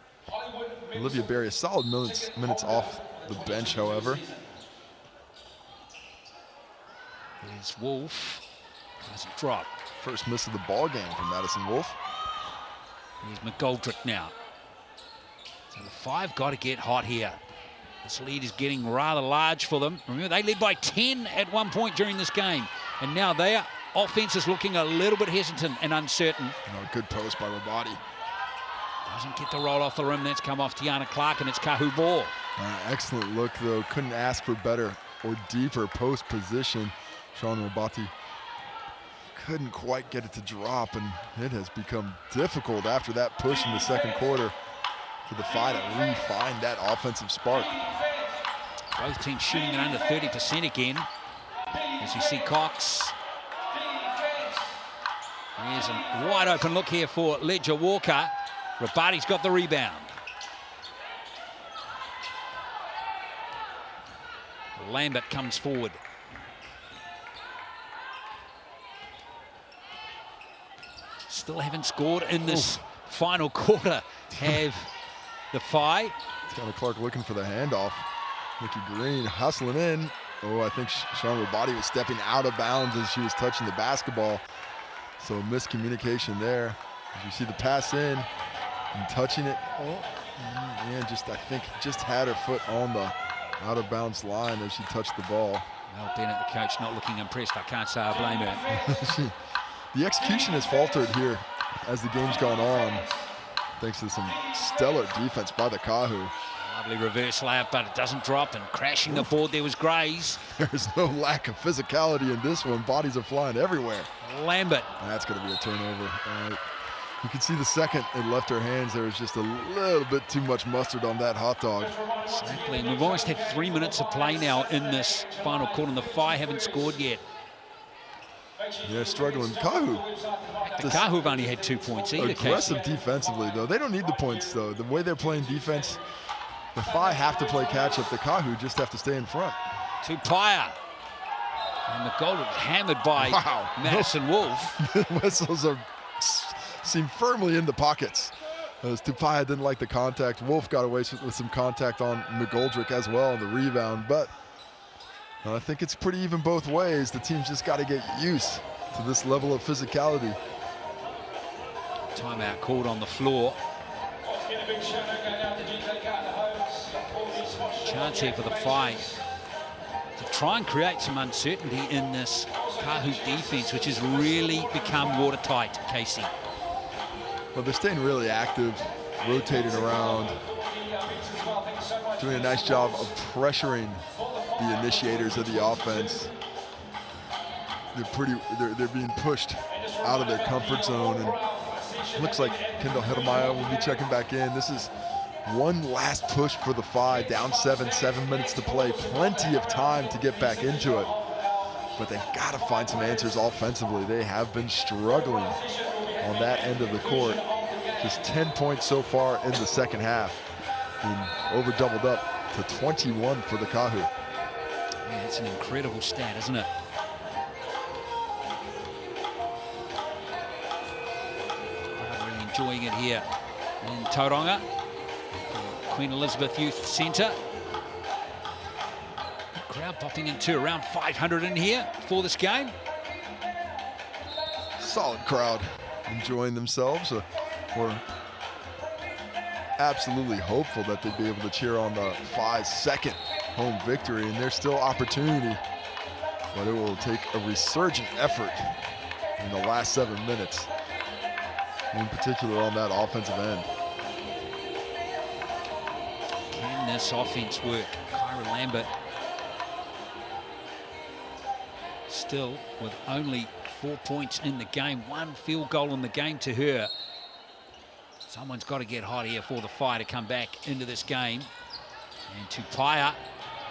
Olivia Berry, a solid minutes off the bench, however. There's Wolf. Doesn't drop. First miss of the ball game for Madison Wolf. Here's McGoldrick now. So the Whai got to get hot here. This lead is getting rather large for them. Remember, they led by 10 at one point during this game. And now their offense is looking a little bit hesitant and uncertain. Oh, good post by Rabati. Doesn't get the roll off the rim. That's come off Tiana Clark, and it's Kahu ball. Excellent look, though. Couldn't ask for better or deeper post position. Sean Rabati couldn't quite get it to drop, and it has become difficult after that push in the second quarter for the Whai to re-find that offensive spark. Both teams shooting at under 30% again. As you see Cox. There's a wide open look here for Ledger Walker. Rabati's got the rebound. Lambert comes forward. Still haven't scored in this final quarter. Have the Whai. Tiana Clark looking for the handoff. Nikki Green hustling in. Oh, I think Sean Rabati was stepping out of bounds as she was touching the basketball. So miscommunication there. As you see the pass in and touching it. Oh, yeah, I think just had her foot on the out of bounds line as she touched the ball. Well, Bennett, the coach, not looking impressed. I can't say I blame her. The execution has faltered here as the game's gone on, thanks to some stellar defense by the Kahu. Lovely reverse layup, but it doesn't drop, and crashing the board there was Grays. There's no lack of physicality in this one. Bodies are flying everywhere. Lambert. That's going to be a turnover. You can see the second it left her hands, there was just a little bit too much mustard on that hot dog. Exactly, and we've almost had 3 minutes of play now in this final quarter, and the Whai haven't scored yet. Yeah, struggling. Kahu. The Kahu have only had 2 points either. Aggressive Casey. defensively, though. They don't need the points, though. The way they're playing defense, the Whai have to play catch-up. The Kahu just have to stay in front. Tauihi. And the goal was hammered by Madison Wolf. The whistles seem firmly in the pockets. As Tauihi didn't like the contact. Wolf got away with some contact on McGoldrick as well on the rebound. But I think it's pretty even both ways. The team's just got to get used to this level of physicality. Timeout called on the floor. Chance here for the Whai to try and create some uncertainty in this Kahu defense, which has really become watertight, Casey. Well, they're staying really active, rotating around, doing a nice job of pressuring the initiators of the offense. They're being pushed out of their comfort zone, and it looks like Kendall Hedemeier will be checking back in. This is one last push for the Whai, down 7 minutes to play. Plenty of time to get back into it, but they've got to find some answers offensively. They have been struggling on that end of the court. Just 10 points so far in the second half, being over doubled up to 21 for the Kahu. Yeah, it's an incredible stat, isn't it? Crowd really enjoying it here in Tauranga, Queen Elizabeth Youth Centre. Crowd popping into around 500 in here for this game. Solid crowd enjoying themselves. We're absolutely hopeful that they'd be able to cheer on the Whai's second home victory, and there's still opportunity, but it will take a resurgent effort in the last 7 minutes, in particular on that offensive end. Can this offense work? Kyra Lambert still with only 4 points in the game, 1 field goal in the game to her. Someone's got to get hot here for the Whai to come back into this game. And Tauihi.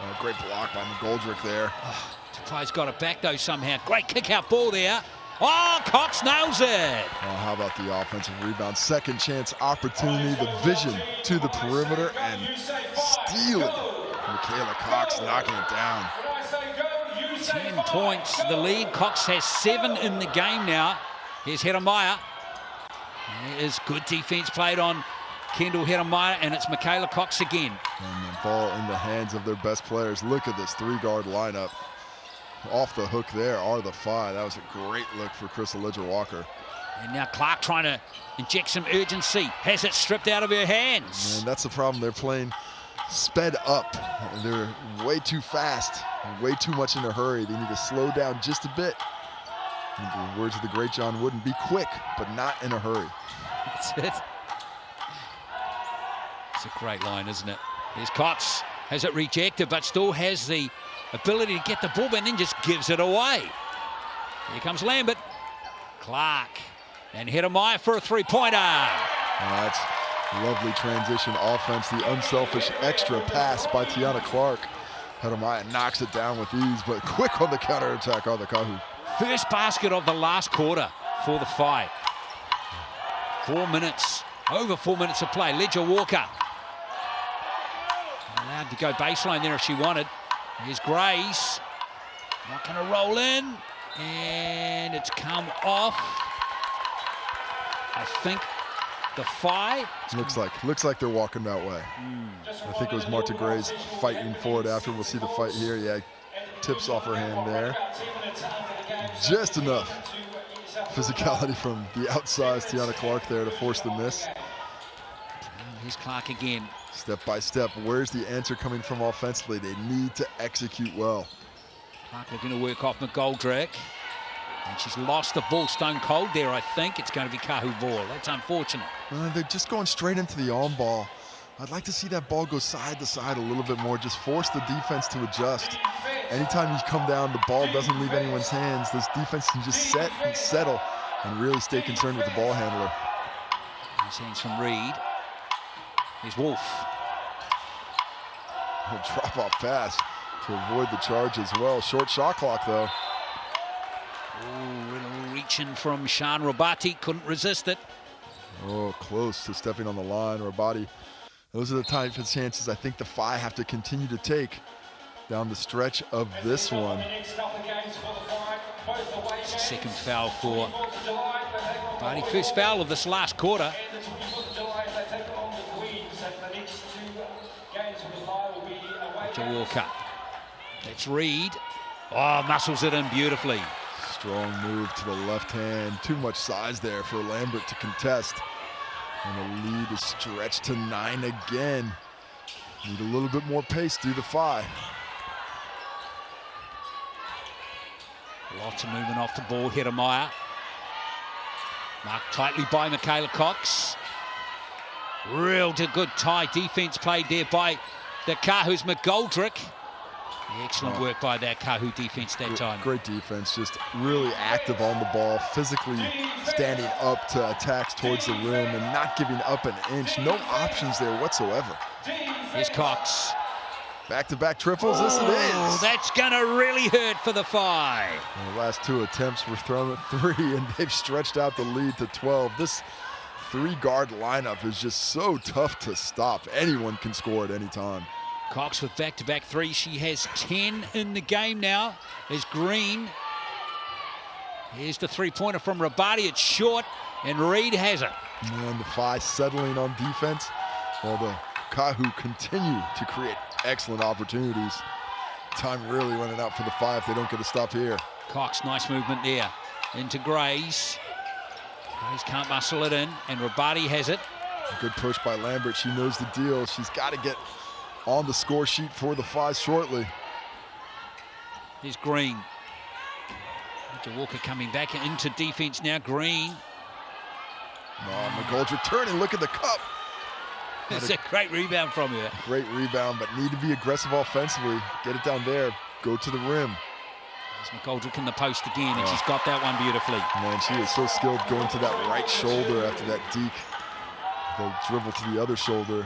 Oh, great block by McGoldrick there. Oh, Tauihi's got it back though somehow. Great kick out ball there. Oh, Cox nails it. Oh, how about the offensive rebound? Second chance opportunity, the vision to the perimeter and stealing. Michaela Cox knocking it down. 10 points, the lead. Cox has 7 in the game now. Here's Hedemeier. There is good defense played on Kendall Hedemeier, and it's Michaela Cox again. And the ball in the hands of their best players. Look at this 3-guard lineup. Off the hook there are the Whai. That was a great look for Crystal Ledger-Walker. And now Clark trying to inject some urgency. Has it stripped out of her hands. And that's the problem. They're playing sped up. They're way too fast, way too much in a hurry. They need to slow down just a bit. In the words of the great John Wooden, be quick, but not in a hurry. That's it. It's a great line, isn't it? There's Cox, has it rejected, but still has the ability to get the ball, and then just gives it away. Here comes Lambert. Clark, and Hedemeier for a 3-pointer. That's lovely transition offense. The unselfish extra pass by Tiana Clark. Hedemeier knocks it down with ease, but quick on the counterattack on the Kahu. First basket of the last quarter for the Whai. 4 minutes, over 4 minutes of play. Ledger-Walker allowed to go baseline there if she wanted. Here's Grays, not going to roll in, and it's come off. I think the Whai. Looks like they're walking that way. I think it was Marta Grays fighting for it after. We'll see the fight here. Yeah, tips off her hand there. Just enough physicality from the outsized Tiana Clark there to force the miss. Here's Clark again. Step by step, where's the answer coming from offensively? They need to execute well. Clark looking to work off McGoldrick. And she's lost the ball stone cold there, I think. It's going to be Kahu ball. That's unfortunate. They're just going straight into the on ball. I'd like to see that ball go side to side a little bit more. Just force the defense to adjust. Anytime you come down, the ball doesn't leave anyone's hands. This defense can just set and settle and really stay concerned with the ball handler. Nice hands from Reed. Here's Wolf. A drop-off pass to avoid the charge as well. Short shot clock, though. Oh, little reaching from Shan Rabati. Couldn't resist it. Oh, close to stepping on the line. Rabati. Those are the type of chances I think the Phi have to continue to take down the stretch of this one. It's the second foul for Rabati. First foul of this last quarter. Walker. That's Reed. Oh, muscles it in beautifully. Strong move to the left hand. Too much size there for Lambert to contest. And the lead is stretched to 9 again. Need a little bit more pace through the Phi. Lots of movement off the ball. Hedemeier. Marked tightly by Michaela Cox. Real good tie defense played there by the Kahu's McGoldrick. Excellent work by that Kahu defense that time. Great defense, just really active on the ball, physically standing up to attacks towards the rim and not giving up an inch. No options there whatsoever. Here's Cox. Back-to-back triples, yes it is. That's gonna really hurt for the Phi. The last 2 attempts were thrown at 3 and they've stretched out the lead to 12. This 3-guard lineup is just so tough to stop. Anyone can score at any time. Cox with back-to-back 3. She has 10 in the game now. There's Green. Here's the 3-pointer from Rabati. It's short, and Reed has it. And the Phi settling on defense, while the Kahu continue to create excellent opportunities. Time really running out for the Phi if they don't get a stop here. Cox, nice movement there. Into Grays. Grays can't muscle it in, and Rabati has it. A good push by Lambert. She knows the deal. She's got to get on the score sheet for the Phi shortly. Here's Green. Walker coming back into defense now. Green. Oh, McGoldrick turning. Look at the cup. It's a great rebound from her. Great rebound, but need to be aggressive offensively. Get it down there. Go to the rim. There's McGoldrick in the post again, and she's got that one beautifully. Man, she is so skilled going to that right shoulder after that deke. The dribble to the other shoulder.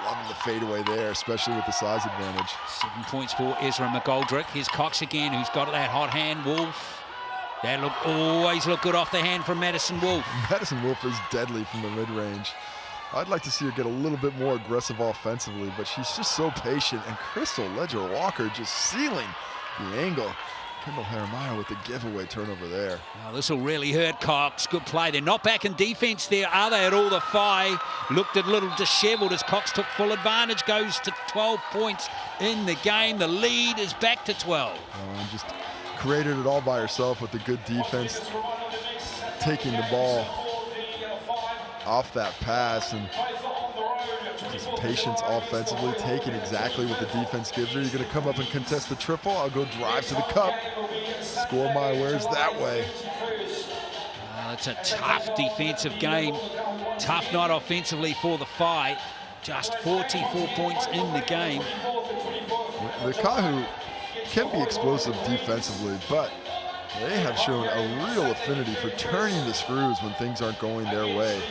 Loving the fadeaway there, especially with the size advantage. 7 points for Ezra McGoldrick. Here's Cox again, who's got that hot hand. Wolf. That always look good off the hand from Madison Wolf. Madison Wolf is deadly from the mid-range. I'd like to see her get a little bit more aggressive offensively, but she's just so patient. And Crystal Ledger-Walker just sealing the angle. Kendall Hedemeier with the giveaway turnover there. Now this will really hurt Cox. Good play. They're not back in defense there, are they, at all? The Phi looked a little disheveled as Cox took full advantage. Goes to 12 points in the game. The lead is back to 12. Just created it all by herself with the good defense, taking the ball off that pass and just patience offensively, taking exactly what the defense gives her. You're going to come up and contest the triple. I'll go drive to the cup. Score my wares that way. It's a tough defensive game. Tough night offensively for the Phi. Just 44 points in the game. The Kahu can be explosive defensively, but they have shown a real affinity for turning the screws when things aren't going their way.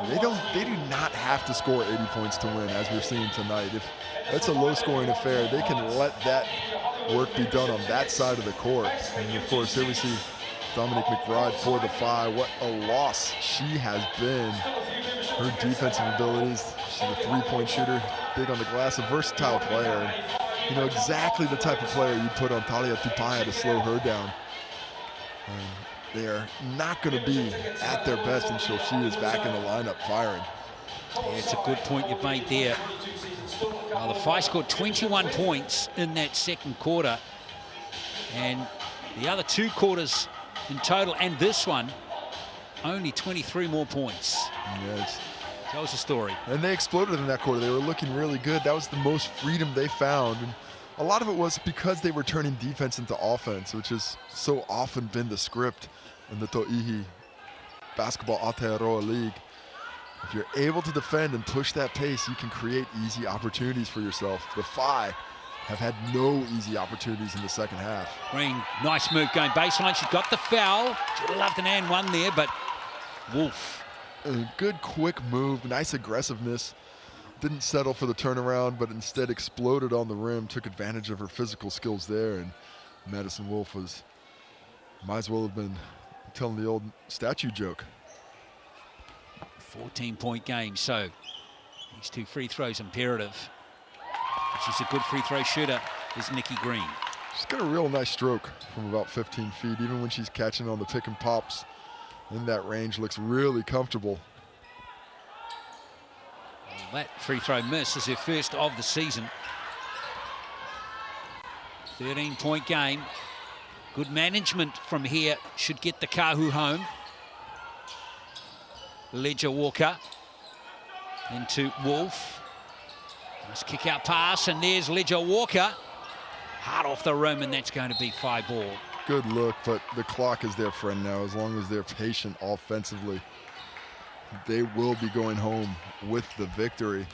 They do not have to score 80 points to win, as we're seeing tonight. If it's a low-scoring affair, they can let that work be done on that side of the court. And of course, here we see Dominique McBride for the Phi. What a loss she has been. Her defensive abilities, she's a three-point shooter, big on the glass, a versatile player. And you know exactly the type of player you put on Talia Tupaya to slow her down. They are not going to be at their best until she is back in the lineup firing. Yeah, it's a good point you've made there. The Phi scored 21 points in that second quarter. And the other 2 quarters in total, and this one, only 23 more points. Yes. That was the story. And they exploded in that quarter. They were looking really good. That was the most freedom they found. And a lot of it was because they were turning defense into offense, which has so often been the script in the Tauihi basketball Aotearoa league. If you're able to defend and push that pace, you can create easy opportunities for yourself. The Whai have had no easy opportunities in the second half. Green, nice move going baseline. She got the foul. Should have loved an and one there, but Wolf. A good quick move, nice aggressiveness. Didn't settle for the turnaround, but instead exploded on the rim, took advantage of her physical skills there, and Madison Wolf might as well have been telling the old statue joke. 14-point game, so these 2 free throws imperative. She's a good free throw shooter, is Nikki Green. She's got a real nice stroke from about 15 feet, even when she's catching on the pick and pops. In that range, looks really comfortable. Well, that free throw miss is her first of the season. 13-point game. Good management from here should get the Kahu home. Ledger Walker into Wolf. Nice kick out pass, and there's Ledger Walker. Hard off the rim, and that's going to be Whai ball. Good look, but the clock is their friend now. As long as they're patient offensively, they will be going home with the victory.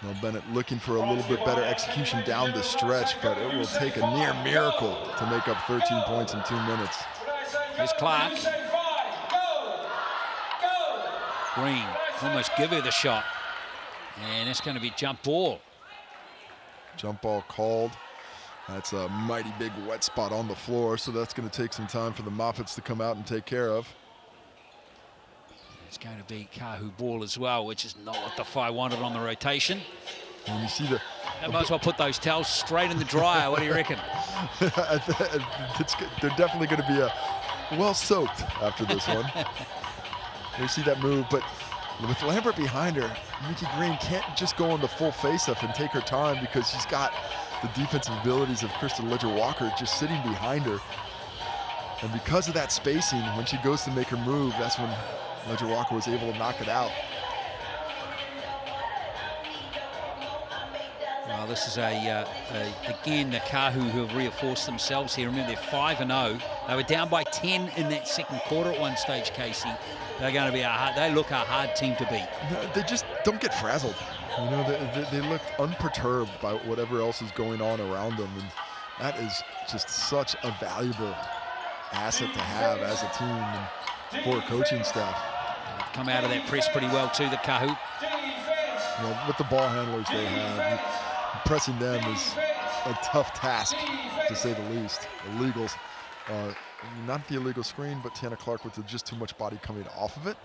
Now Bennett looking for a little bit better execution down the stretch, but it will take a near miracle to make up 13 points in 2 minutes. Here's Clark. Green, almost give her the shot. And it's going to be jump ball. Jump ball called. That's a mighty big wet spot on the floor, so that's going to take some time for the Moffats to come out and take care of. It's going to be Kahu ball as well, which is not what the Whai wanted on the rotation. And you see the... They might as well put those towels straight in the dryer. What do you reckon? They're definitely going to be well soaked after this one. You see that move, but with Lambert behind her, Nikki Green can't just go on the full face-up and take her time because she's got the defensive abilities of Kristen Ledger-Walker just sitting behind her. And because of that spacing, when she goes to make her move, that's when Ledger-Walker was able to knock it out. Well, this is again, the Kahu who have reinforced themselves here. Remember, they're 5-0. They were down by 10 in that second quarter at one stage, Casey. They're going to be they look a hard team to beat. They just don't get frazzled. You know, they look unperturbed by whatever else is going on around them, and that is just such a valuable asset to have as a team and for a coaching staff. They've come out of that press pretty well too, the Kahu. You know, with the ball handlers they have, pressing them is a tough task, to say the least. Illegals, not the illegal screen, but Tiana Clark with just too much body coming off of it.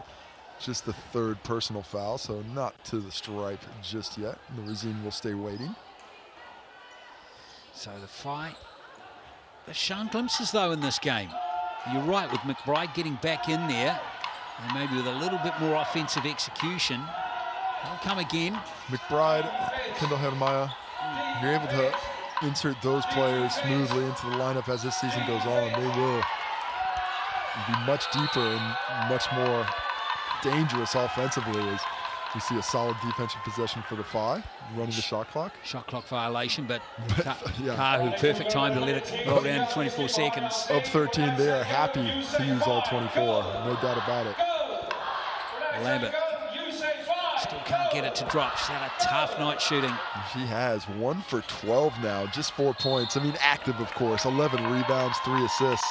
Just the third personal foul, so not to the stripe just yet. The regime will stay waiting. So the fight, they've shown glimpses though in this game. You're right, with McBride getting back in there, and maybe with a little bit more offensive execution, they'll come again. McBride, Kendall Hermaya, you're able to insert those players smoothly into the lineup as this season goes on. They will be much deeper and much more dangerous offensively as we see a solid defensive possession for the Whai, running the shot clock. Shot clock violation, but yeah. Kahu, perfect time to let it roll down to 24 seconds. Up 13, they are happy to use all 24, no doubt about it. Lambert still can't get it to drop. She's had a tough night shooting. She has 1 for 12 now, just 4 points. I mean, active, of course, 11 rebounds, 3 assists,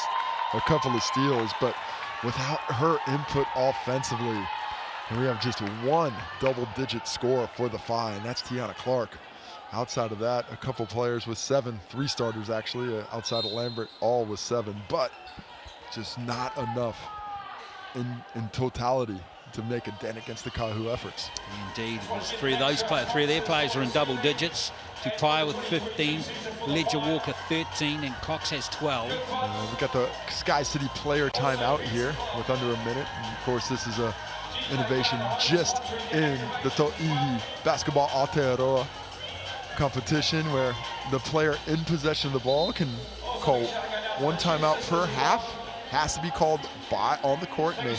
a couple of steals, but without her input offensively, we have just 1 double-digit score for the Whai, and that's Tiana Clark. Outside of that, a couple players with 7, 3 starters actually, outside of Lambert, all with 7, but just not enough in totality to make a dent against the Kahu efforts. Indeed, it was 3 of their players are in double digits. Tupaia with 15, Ledger Walker 13, and Cox has 12. We got the Sky City player timeout here with under a minute. And of course, this is a innovation just in the Tauihi basketball Aotearoa competition, where the player in possession of the ball can call one timeout per half. Has to be called on the court, and they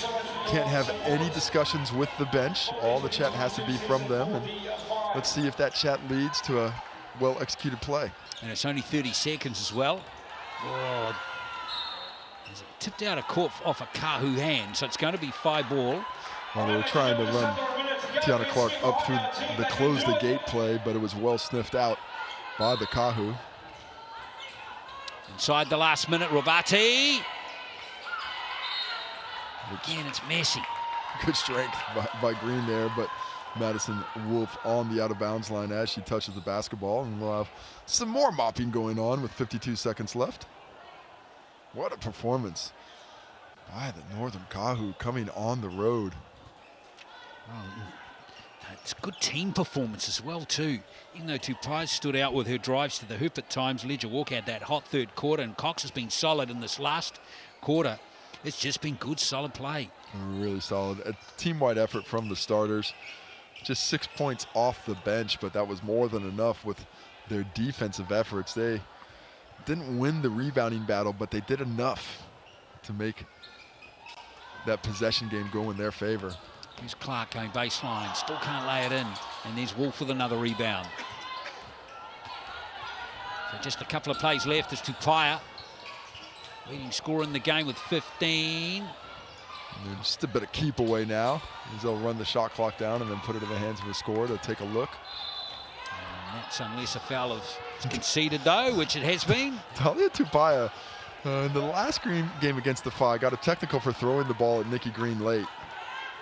can't have any discussions with the bench. All the chat has to be from them, and let's see if that chat leads to a well-executed play. And it's only 30 seconds as well. Oh, is it tipped out of court off a Kahu hand, so it's going to be Whai ball. Well, they were trying to run Tiana Clark up through the close the gate play, but it was well sniffed out by the Kahu. Inside the last minute, Robati. Again, it's messy. Good strength by Green there, but Madison Wolf on the out-of-bounds line as she touches the basketball, and we'll have some more mopping going on with 52 seconds left. What a performance by the Northern Kahu coming on the road. It's good team performance as well too. Even though Tauihi stood out with her drives to the hoop at times, Ledger Walker had that hot third quarter, and Cox has been solid in this last quarter. It's just been good, solid play. Really solid. A team-wide effort from the starters. Just 6 points off the bench, but that was more than enough with their defensive efforts. They didn't win the rebounding battle, but they did enough to make that possession game go in their favor. Here's Clark going baseline, still can't lay it in, and there's Wolf with another rebound. So just a couple of plays left as Tauihi, leading scorer in the game with 15. And just a bit of keep away now, as they'll run the shot clock down and then put it in the hands of a scorer to take a look. And that's unless a foul is conceded though, which it has been. Tauihi, in the last game against the Whai, got a technical for throwing the ball at Nikki Green late.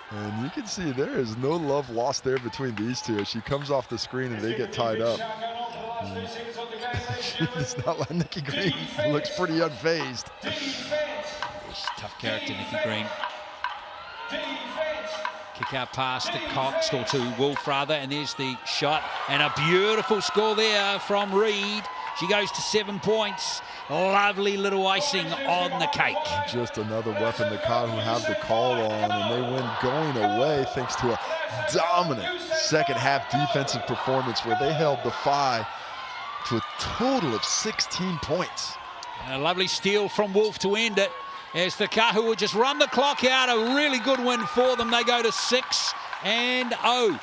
And you can see there is no love lost there between these two as she comes off the screen and they get tied up. She does not let Nikki Green. Looks pretty unfazed. Tough character, Nikki Green. Kick out pass to Cox, or to Wolf rather, and there's the shot. And a beautiful score there from Reed. She goes to 7 points. Lovely little icing on the cake. Just another weapon the Kahu have the call on, and they win going away thanks to a dominant second half defensive performance where they held the Whai to a total of 16 points. And a lovely steal from Wolf to end it, as the Kahu will just run the clock out. A really good win for them. They go to 6-0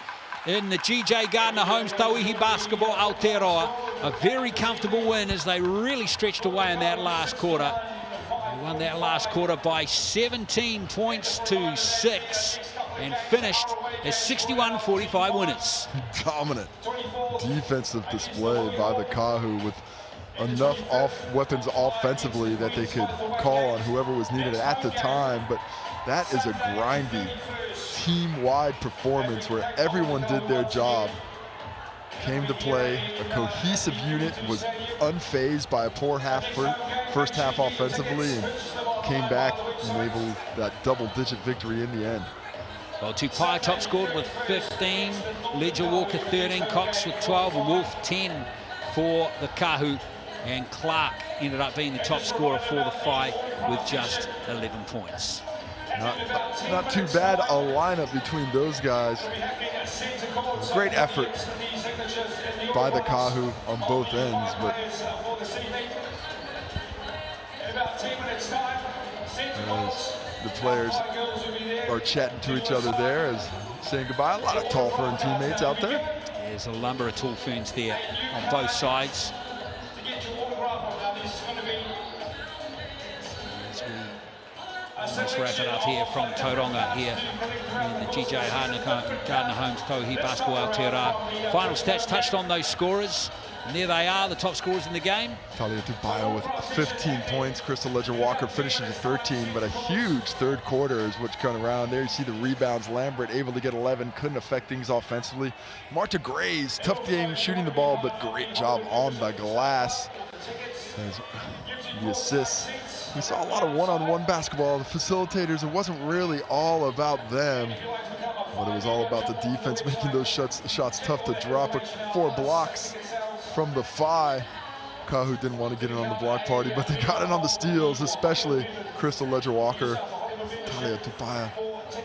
in the GJ Gardner Homes Tauihi Basketball Aotearoa. A very comfortable win as they really stretched away in that last quarter. They won that last quarter by 17 points to 6 and finished as 61-45 winners. Dominant defensive display by the Kahu with enough weapons offensively that they could call on whoever was needed at the time. But that is a grindy, team-wide performance where everyone did their job, came to play. A cohesive unit, was unfazed by a poor first half offensively, and came back and able that double-digit victory in the end. Well, Tauihi top scored with 15, Ledger Walker 13, Cox with 12, and Wolf 10 for the Kahu. And Clark ended up being the top scorer for the Whai with just 11 points. Not too bad a lineup between those guys. Great effort by the Kahu on both ends, but as the players are chatting to each other there, as saying goodbye. A lot of tall fern teammates out there. There's a number of tall ferns there on both sides. Let's wrap it up here from Tauranga here in the GJ Gardner Homes Tauihi Basketball Aotearoa. Final stats touched on those scorers. And there they are, the top scorers in the game. Talia Tauihi with 15 points. Crystal Ledger-Walker finishes at 13, but a huge third quarter is what's coming around there. You see the rebounds. Lambert able to get 11, couldn't affect things offensively. Marta Grays, tough game shooting the ball, but great job on the glass. As the assists. We saw a lot of one-on-one basketball. The facilitators, it wasn't really all about them, but it was all about the defense, making those shots tough to drop. 4 blocks from the Whai. Kahu didn't want to get in on the block party, but they got in on the steals, especially Crystal Ledger-Walker, Talia Tauihi,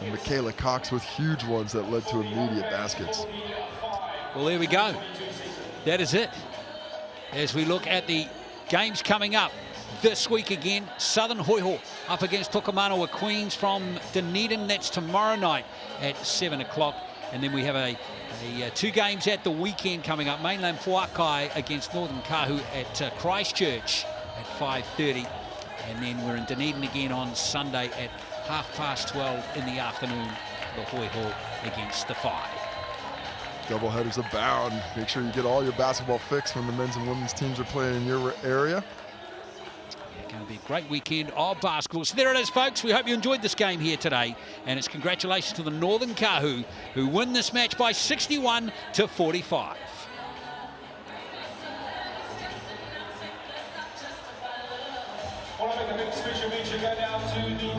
and Michaela Cox with huge ones that led to immediate baskets. Well, there we go. That is it. As we look at the games coming up this week again. Southern Hoiho up against Tokomanawa Queens from Dunedin. That's tomorrow night at 7 o'clock. And then we have two games at the weekend coming up. Mainland Puakai against Northern Kahu at Christchurch at 5:30. And then we're in Dunedin again on Sunday at 12:30 in the afternoon. The Hoiho against the Whai. Doubleheaders abound. Make sure you get all your basketball fix when the men's and women's teams are playing in your area. Yeah, going to be a great weekend of basketball. So there it is, folks. We hope you enjoyed this game here today. And it's congratulations to the Northern Kahu who win this match by 61-45. I want to make a big special mention go down to the